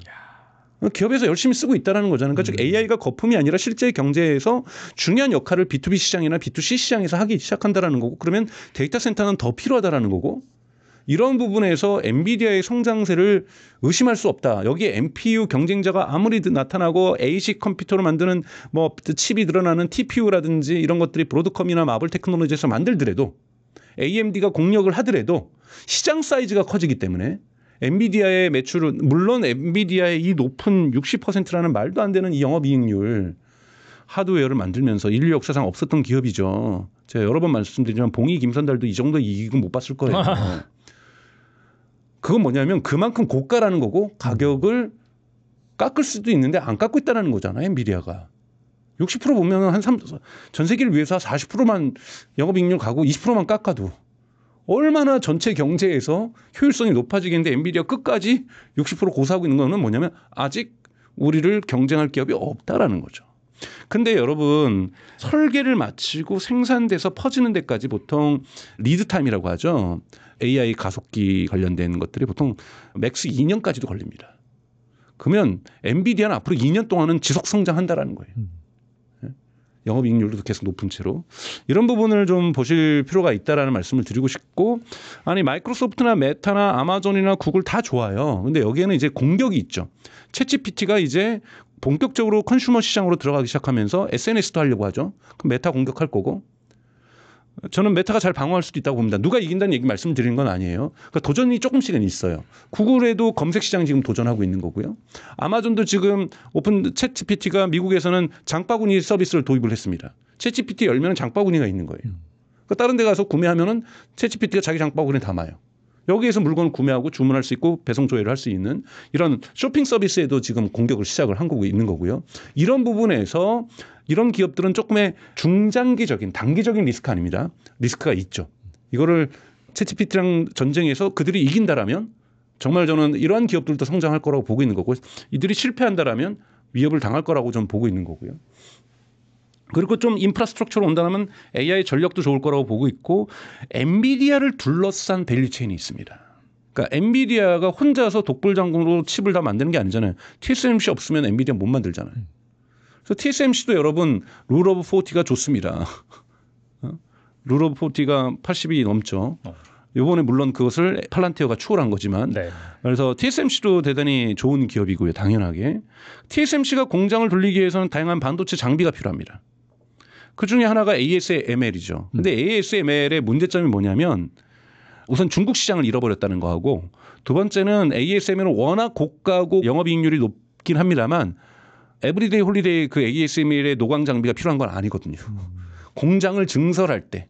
Speaker 1: 기업에서 열심히 쓰고 있다는 거잖아요. 그러니까 즉 AI가 거품이 아니라 실제 경제에서 중요한 역할을 B2B 시장이나 B2C 시장에서 하기 시작한다라는 거고 그러면 데이터 센터는 더 필요하다라는 거고 이런 부분에서 엔비디아의 성장세를 의심할 수 없다. 여기에 NPU 경쟁자가 아무리 나타나고 ASIC 컴퓨터로 만드는 뭐 칩이 드러나는 TPU라든지 이런 것들이 브로드컴이나 마블 테크놀로지에서 만들더라도 AMD가 공략을 하더라도 시장 사이즈가 커지기 때문에 엔비디아의 매출은 물론 엔비디아의 이 높은 60%라는 말도 안 되는 이 영업이익률 하드웨어를 만들면서 인류 역사상 없었던 기업이죠. 제가 여러 번 말씀드리지만 봉이 김선달도 이 정도 이익은 못 봤을 거예요. 그건 뭐냐면 그만큼 고가라는 거고 가격을 깎을 수도 있는데 안 깎고 있다는 거잖아요. 엔비디아가. 60% 보면 전 세계를 위해서 40%만 영업이익률 가고 20%만 깎아도 얼마나 전체 경제에서 효율성이 높아지겠는데 엔비디아 끝까지 60% 고사하고 있는 거는 뭐냐면 아직 우리를 경쟁할 기업이 없다라는 거죠. 근데 여러분 설계를 마치고 생산돼서 퍼지는 데까지 보통 리드 타임이라고 하죠. AI 가속기 관련된 것들이 보통 맥스 2년까지도 걸립니다. 그러면 엔비디아는 앞으로 2년 동안은 지속 성장한다라는 거예요. 영업이익률도 계속 높은 채로 이런 부분을 좀 보실 필요가 있다라는 말씀을 드리고 싶고 아니 마이크로소프트나 메타나 아마존이나 구글 다 좋아요. 근데 여기에는 이제 공격이 있죠. 챗GPT가 이제 본격적으로 컨슈머 시장으로 들어가기 시작하면서 SNS도 하려고 하죠. 그럼 메타 공격할 거고 저는 메타가 잘 방어할 수도 있다고 봅니다. 누가 이긴다는 얘기 말씀드리는 건 아니에요. 그러니까 도전이 조금씩은 있어요. 구글에도 검색 시장 지금 도전하고 있는 거고요. 아마존도 지금 오픈 챗GPT가 미국에서는 장바구니 서비스를 도입을 했습니다. 챗GPT 열면 장바구니가 있는 거예요. 그러니까 다른 데 가서 구매하면은 챗GPT가 자기 장바구니에 담아요. 여기에서 물건을 구매하고 주문할 수 있고 배송 조회를 할 수 있는 이런 쇼핑 서비스에도 지금 공격을 시작을 한 거고 있는 거고요. 이런 부분에서 이런 기업들은 조금의 중장기적인 단기적인 리스크 아닙니다. 리스크가 있죠. 이거를 챗GPT랑 전쟁에서 그들이 이긴다라면 정말 저는 이러한 기업들도 성장할 거라고 보고 있는 거고 이들이 실패한다라면 위협을 당할 거라고 저는 보고 있는 거고요. 그리고 좀 인프라스트럭처로 온다면 AI 전력도 좋을 거라고 보고 있고 엔비디아를 둘러싼 밸류체인이 있습니다. 그러니까 엔비디아가 혼자서 독불장군으로 칩을 다 만드는 게 아니잖아요. TSMC 없으면 엔비디아 못 만들잖아요. 그래서 TSMC도 여러분 룰 오브 40가 좋습니다. 룰 오브 40가 80이 넘죠. 이번에 물론 그것을 팔란티어가 추월한 거지만
Speaker 2: 네.
Speaker 1: 그래서 TSMC도 대단히 좋은 기업이고요. 당연하게. TSMC가 공장을 돌리기 위해서는 다양한 반도체 장비가 필요합니다. 그중에 하나가 ASML이죠. 근데 ASML의 문제점이 뭐냐면 우선 중국 시장을 잃어버렸다는 거하고 두 번째는 ASML은 워낙 고가고 영업이익률이 높긴 합니다만 에브리데이 홀리데이 그 ASML의 노광 장비가 필요한 건 아니거든요. 공장을 증설할 때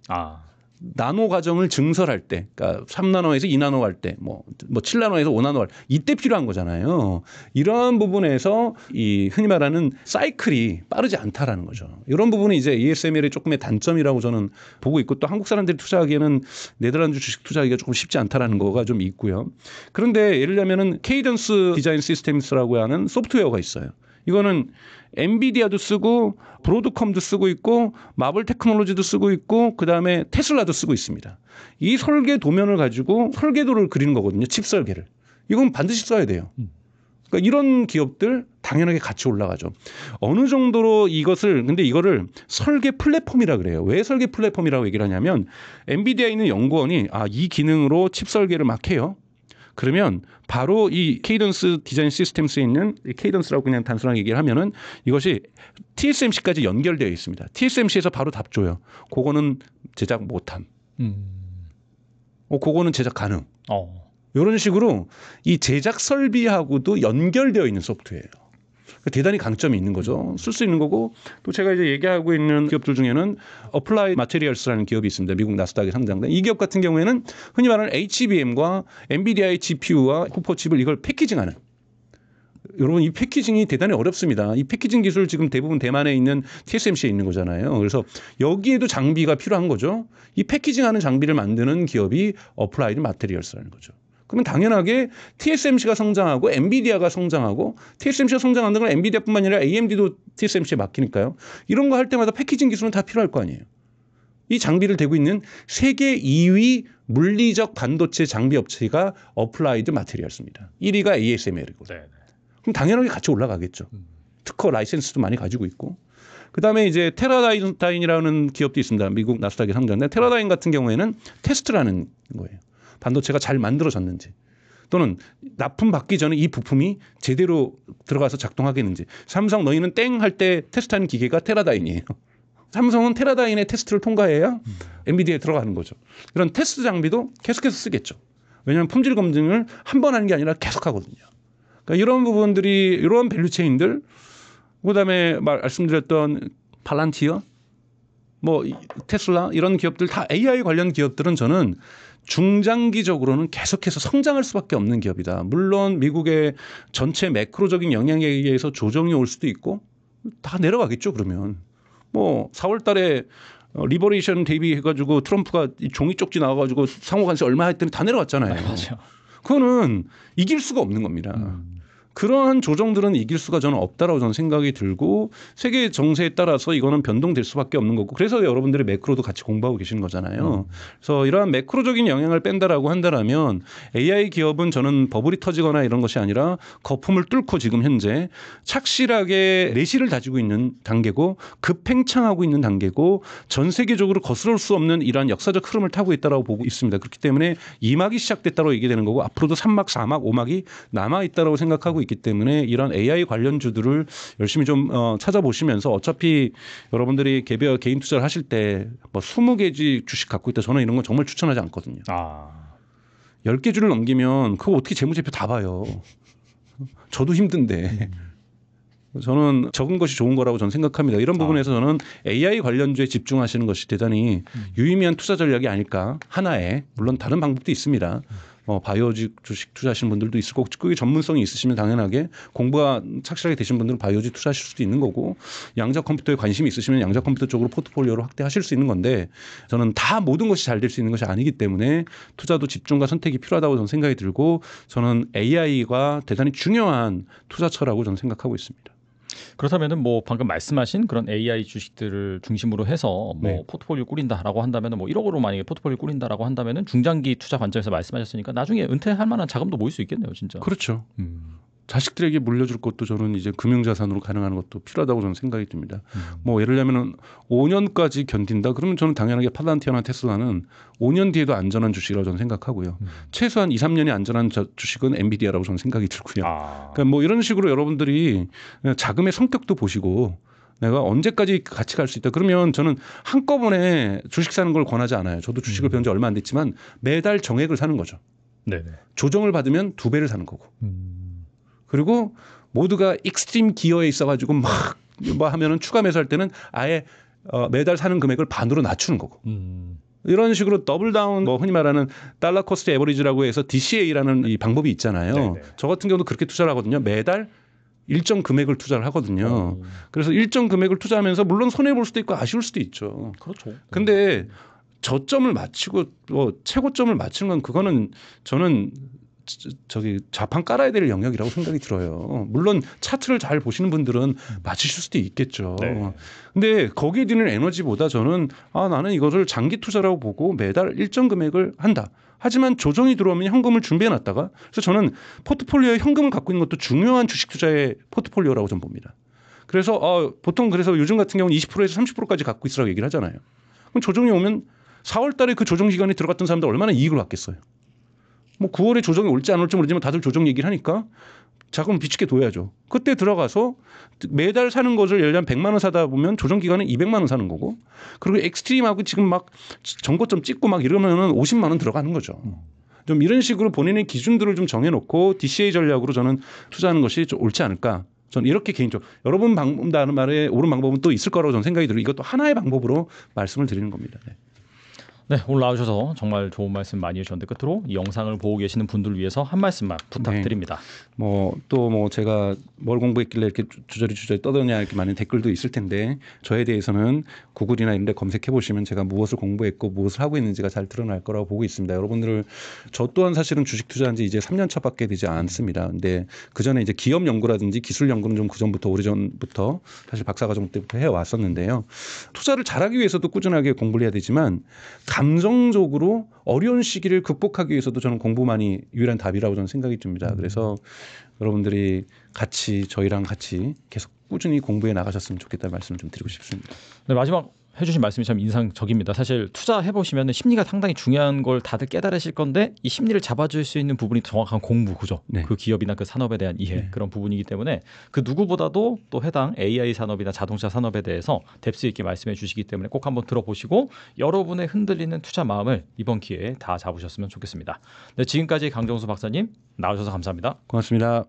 Speaker 1: 나노 과정을 증설할 때, 그러니까 3나노에서 2나노 할 때, 뭐 7나노에서 5나노 할 때, 이때 필요한 거잖아요. 이러한 부분에서 이 흔히 말하는 사이클이 빠르지 않다라는 거죠. 이런 부분이 이제 ASML의 조금의 단점이라고 저는 보고 있고 또 한국 사람들이 투자하기에는 네덜란드 주식 투자하기가 조금 쉽지 않다라는 거가 좀 있고요. 그런데 예를 들면은 케이던스 디자인 시스템스라고 하는 소프트웨어가 있어요. 이거는 엔비디아도 쓰고 브로드컴도 쓰고 있고 마블 테크놀로지도 쓰고 있고 그다음에 테슬라도 쓰고 있습니다. 이 설계 도면을 가지고 설계도를 그리는 거거든요. 칩 설계를. 이건 반드시 써야 돼요. 그러니까 이런 기업들 당연하게 같이 올라가죠. 어느 정도로 이것을 근데 이거를 설계 플랫폼이라 그래요. 왜 설계 플랫폼이라고 얘기를 하냐면 엔비디아에 있는 연구원이 이 기능으로 칩 설계를 막 해요. 그러면 바로 이 케이던스 디자인 시스템스에 있는 이 케이던스라고 그냥 단순하게 얘기를 하면은 이것이 TSMC까지 연결되어 있습니다. TSMC에서 바로 답 줘요. 그거는 제작 못함. 그거는 제작 가능. 이런 식으로 이 제작 설비하고도 연결되어 있는 소프트웨어예요. 대단히 강점이 있는 거죠. 쓸 수 있는 거고 또 제가 이제 얘기하고 있는 기업들 중에는 어플라이드 마테리얼스라는 기업이 있습니다. 미국 나스닥에 상장된 이 기업 같은 경우에는 흔히 말하는 HBM과 엔비디아의 GPU와 후퍼칩을 이걸 패키징하는. 여러분 이 패키징이 대단히 어렵습니다. 이 패키징 기술 지금 대부분 대만에 있는 TSMC에 있는 거잖아요. 그래서 여기에도 장비가 필요한 거죠. 이 패키징하는 장비를 만드는 기업이 어플라이드 마테리얼스라는 거죠. 그러면 당연하게 TSMC가 성장하고 엔비디아가 성장하고 TSMC가 성장하는 건 엔비디아뿐만 아니라 AMD도 TSMC에 맡기니까요. 이런 거 할 때마다 패키징 기술은 다 필요할 거 아니에요. 이 장비를 대고 있는 세계 2위 물리적 반도체 장비 업체가 어플라이드 마테리얼스입니다. 1위가 ASML이고. 그럼 당연하게 같이 올라가겠죠. 특허 라이센스도 많이 가지고 있고. 그다음에 이제 테라다인이라는 기업도 있습니다. 미국 나스닥에 상장된 테라다인 같은 경우에는 테스트라는 거예요. 반도체가 잘 만들어졌는지 또는 납품 받기 전에 이 부품이 제대로 들어가서 작동하겠는지. 삼성 너희는 땡 할 때 테스트하는 기계가 테라다인이에요. 삼성은 테라다인의 테스트를 통과해야 엔비디아에 들어가는 거죠. 이런 테스트 장비도 계속해서 쓰겠죠. 왜냐하면 품질 검증을 한 번 하는 게 아니라 계속 하거든요. 그러니까 이런 부분들이 이런 밸류체인들 그다음에 말씀드렸던 팔란티어 뭐 테슬라 이런 기업들 다 AI 관련 기업들은 저는 중장기적으로는 계속해서 성장할 수밖에 없는 기업이다. 물론 미국의 전체 매크로적인 영향에 의해서 조정이 올 수도 있고 다 내려가겠죠. 그러면 뭐 4월 달에 리버레이션 대비해가지고 트럼프가 종이 쪽지 나와가지고 상호관세 얼마 했더니 다 내려갔잖아요.
Speaker 2: 맞아요.
Speaker 1: 그거는 이길 수가 없는 겁니다. 그러한 조정들은 이길 수가 저는 없다라고 저는 생각이 들고 세계 정세에 따라서 이거는 변동될 수밖에 없는 거고 그래서 여러분들이 매크로도 같이 공부하고 계시는 거잖아요. 그래서 이러한 매크로적인 영향을 뺀다라고 한다라면 AI 기업은 저는 버블이 터지거나 이런 것이 아니라 거품을 뚫고 지금 현재 착실하게 내실을 다지고 있는 단계고 급팽창하고 있는 단계고 전 세계적으로 거스를 수 없는 이러한 역사적 흐름을 타고 있다라고 보고 있습니다. 그렇기 때문에 2막이 시작됐다고 얘기되는 거고 앞으로도 3막, 4막, 5막이 남아 있다라고 생각하고 있기 때문에 이런 AI 관련주들을 열심히 좀 찾아보시면서 어차피 여러분들이 개인 투자를 하실 때 뭐 20개 주식 갖고 있다 저는 이런 건 정말 추천하지 않거든요. 10개 주를 넘기면 그거 어떻게 재무제표 다 봐요. 저도 힘든데. 저는 적은 것이 좋은 거라고 저는 생각합니다. 이런 부분에서 저는 AI 관련주에 집중하시는 것이 대단히 유의미한 투자 전략이 아닐까 하나에 물론 다른 방법도 있습니다. 바이오 주식 투자하시는 분들도 있을 거고 그게 전문성이 있으시면 당연하게 공부가 착실하게 되신 분들은 바이오주 투자하실 수도 있는 거고 양자 컴퓨터에 관심이 있으시면 양자 컴퓨터 쪽으로 포트폴리오를 확대하실 수 있는 건데 저는 다 모든 것이 잘 될 수 있는 것이 아니기 때문에 투자도 집중과 선택이 필요하다고 저는 생각이 들고 저는 AI가 대단히 중요한 투자처라고 저는 생각하고 있습니다.
Speaker 2: 그렇다면은 뭐 방금 말씀하신 그런 AI 주식들을 중심으로 해서 뭐 포트폴리오 꾸린다라고 한다면은 뭐 1억으로 만약에 포트폴리오 꾸린다라고 한다면은 중장기 투자 관점에서 말씀하셨으니까 나중에 은퇴할 만한 자금도 모일 수 있겠네요, 진짜.
Speaker 1: 그렇죠. 자식들에게 물려줄 것도 저는 이제 금융자산으로 가능한 것도 필요하다고 저는 생각이 듭니다. 뭐 예를 들면 5년까지 견딘다 그러면 저는 당연하게 팔란티어나 테슬라는 5년 뒤에도 안전한 주식이라고 저는 생각하고요. 최소한 2, 3년이 안전한 주식은 엔비디아라고 저는 생각이 들고요. 그러니까 뭐 이런 식으로 여러분들이 자금의 성격도 보시고 내가 언제까지 같이 갈 수 있다. 그러면 저는 한꺼번에 주식 사는 걸 권하지 않아요. 저도 주식을 배운 지 얼마 안 됐지만 매달 정액을 사는 거죠.
Speaker 2: 네네.
Speaker 1: 조정을 받으면 2배를 사는 거고. 그리고 모두가 익스트림 기어에 있어가지고 막 뭐 하면은 추가 매수할 때는 아예 매달 사는 금액을 반으로 낮추는 거고. 이런 식으로 더블 다운 뭐 흔히 말하는 달러 코스트 에버리지라고 해서 DCA라는 이 방법이 있잖아요. 네네. 저 같은 경우도 그렇게 투자를 하거든요. 매달 일정 금액을 투자를 하거든요. 그래서 일정 금액을 투자하면서 물론 손해 볼 수도 있고 아쉬울 수도 있죠.
Speaker 2: 그렇죠.
Speaker 1: 근데 저점을 맞추고 최고점을 맞추는 건 그거는 저는 저기 좌판 깔아야 될 영역이라고 생각이 들어요. 물론 차트를 잘 보시는 분들은 맞추실 수도 있겠죠. 네. 근데 거기에 드는 에너지보다 저는 나는 이것을 장기 투자라고 보고 매달 일정 금액을 한다. 하지만 조정이 들어오면 현금을 준비해 놨다가 그래서 저는 포트폴리오에 현금을 갖고 있는 것도 중요한 주식 투자의 포트폴리오라고 좀 봅니다. 그래서 보통 그래서 요즘 같은 경우는 20%에서 30%까지 갖고 있으라고 얘기를 하잖아요. 그럼 조정이 오면 4월 달에 그 조정 기간에 들어갔던 사람들 얼마나 이익을 받겠어요. 뭐 9월에 조정이 올지 안 올지 모르지만 다들 조정 얘기를 하니까 자 그럼 비축해 둬야죠. 그때 들어가서 매달 사는 것을 예를 들면 100만 원 사다 보면 조정 기간에 200만 원 사는 거고 그리고 엑스트림하고 지금 막 정고점 찍고 막 이러면은 50만 원 들어가는 거죠. 좀 이런 식으로 본인의 기준들을 좀 정해놓고 DCA 전략으로 저는 투자하는 것이 좀 옳지 않을까. 저는 이렇게 개인적으로 여러분 방법다는 말에 옳은 방법은 또 있을 거라고 저는 생각이 들고 이것도 하나의 방법으로 말씀을 드리는 겁니다. 네.
Speaker 2: 네, 오늘 나와주셔서 정말 좋은 말씀 많이 해주셨는데 끝으로 이 영상을 보고 계시는 분들을 위해서 한 말씀만 부탁드립니다.
Speaker 1: 뭐 제가 뭘 공부했길래 이렇게 주저리 떠드냐 이렇게 많은 댓글도 있을 텐데 저에 대해서는 구글이나 이런 데 검색해 보시면 제가 무엇을 공부했고 무엇을 하고 있는지가 잘 드러날 거라고 보고 있습니다. 여러분들 저 또한 사실은 주식 투자한 지 이제 3년 차밖에 되지 않습니다. 근데 그전에 이제 기업 연구라든지 기술 연구는 좀 그전부터 오래전부터 사실 박사과정 때부터 해왔었는데요. 투자를 잘하기 위해서도 꾸준하게 공부를 해야 되지만 감정적으로 어려운 시기를 극복하기 위해서도 저는 공부만이 유일한 답이라고 저는 생각이 듭니다. 그래서 여러분들이 저희랑 같이 계속 꾸준히 공부해 나가셨으면 좋겠다는 말씀을 좀 드리고 싶습니다.
Speaker 2: 네, 마지막 해주신 말씀이 참 인상적입니다. 사실 투자해보시면 심리가 상당히 중요한 걸 다들 깨달으실 건데 이 심리를 잡아줄 수 있는 부분이 정확한 공부 구조,
Speaker 1: 네.
Speaker 2: 그 기업이나 그 산업에 대한 이해 그런 부분이기 때문에 그 누구보다도 또 해당 AI 산업이나 자동차 산업에 대해서 뎁스 있게 말씀해 주시기 때문에 꼭 한번 들어보시고 여러분의 흔들리는 투자 마음을 이번 기회에 다 잡으셨으면 좋겠습니다. 네, 지금까지 강정수 박사님 나와주셔서 감사합니다.
Speaker 1: 고맙습니다.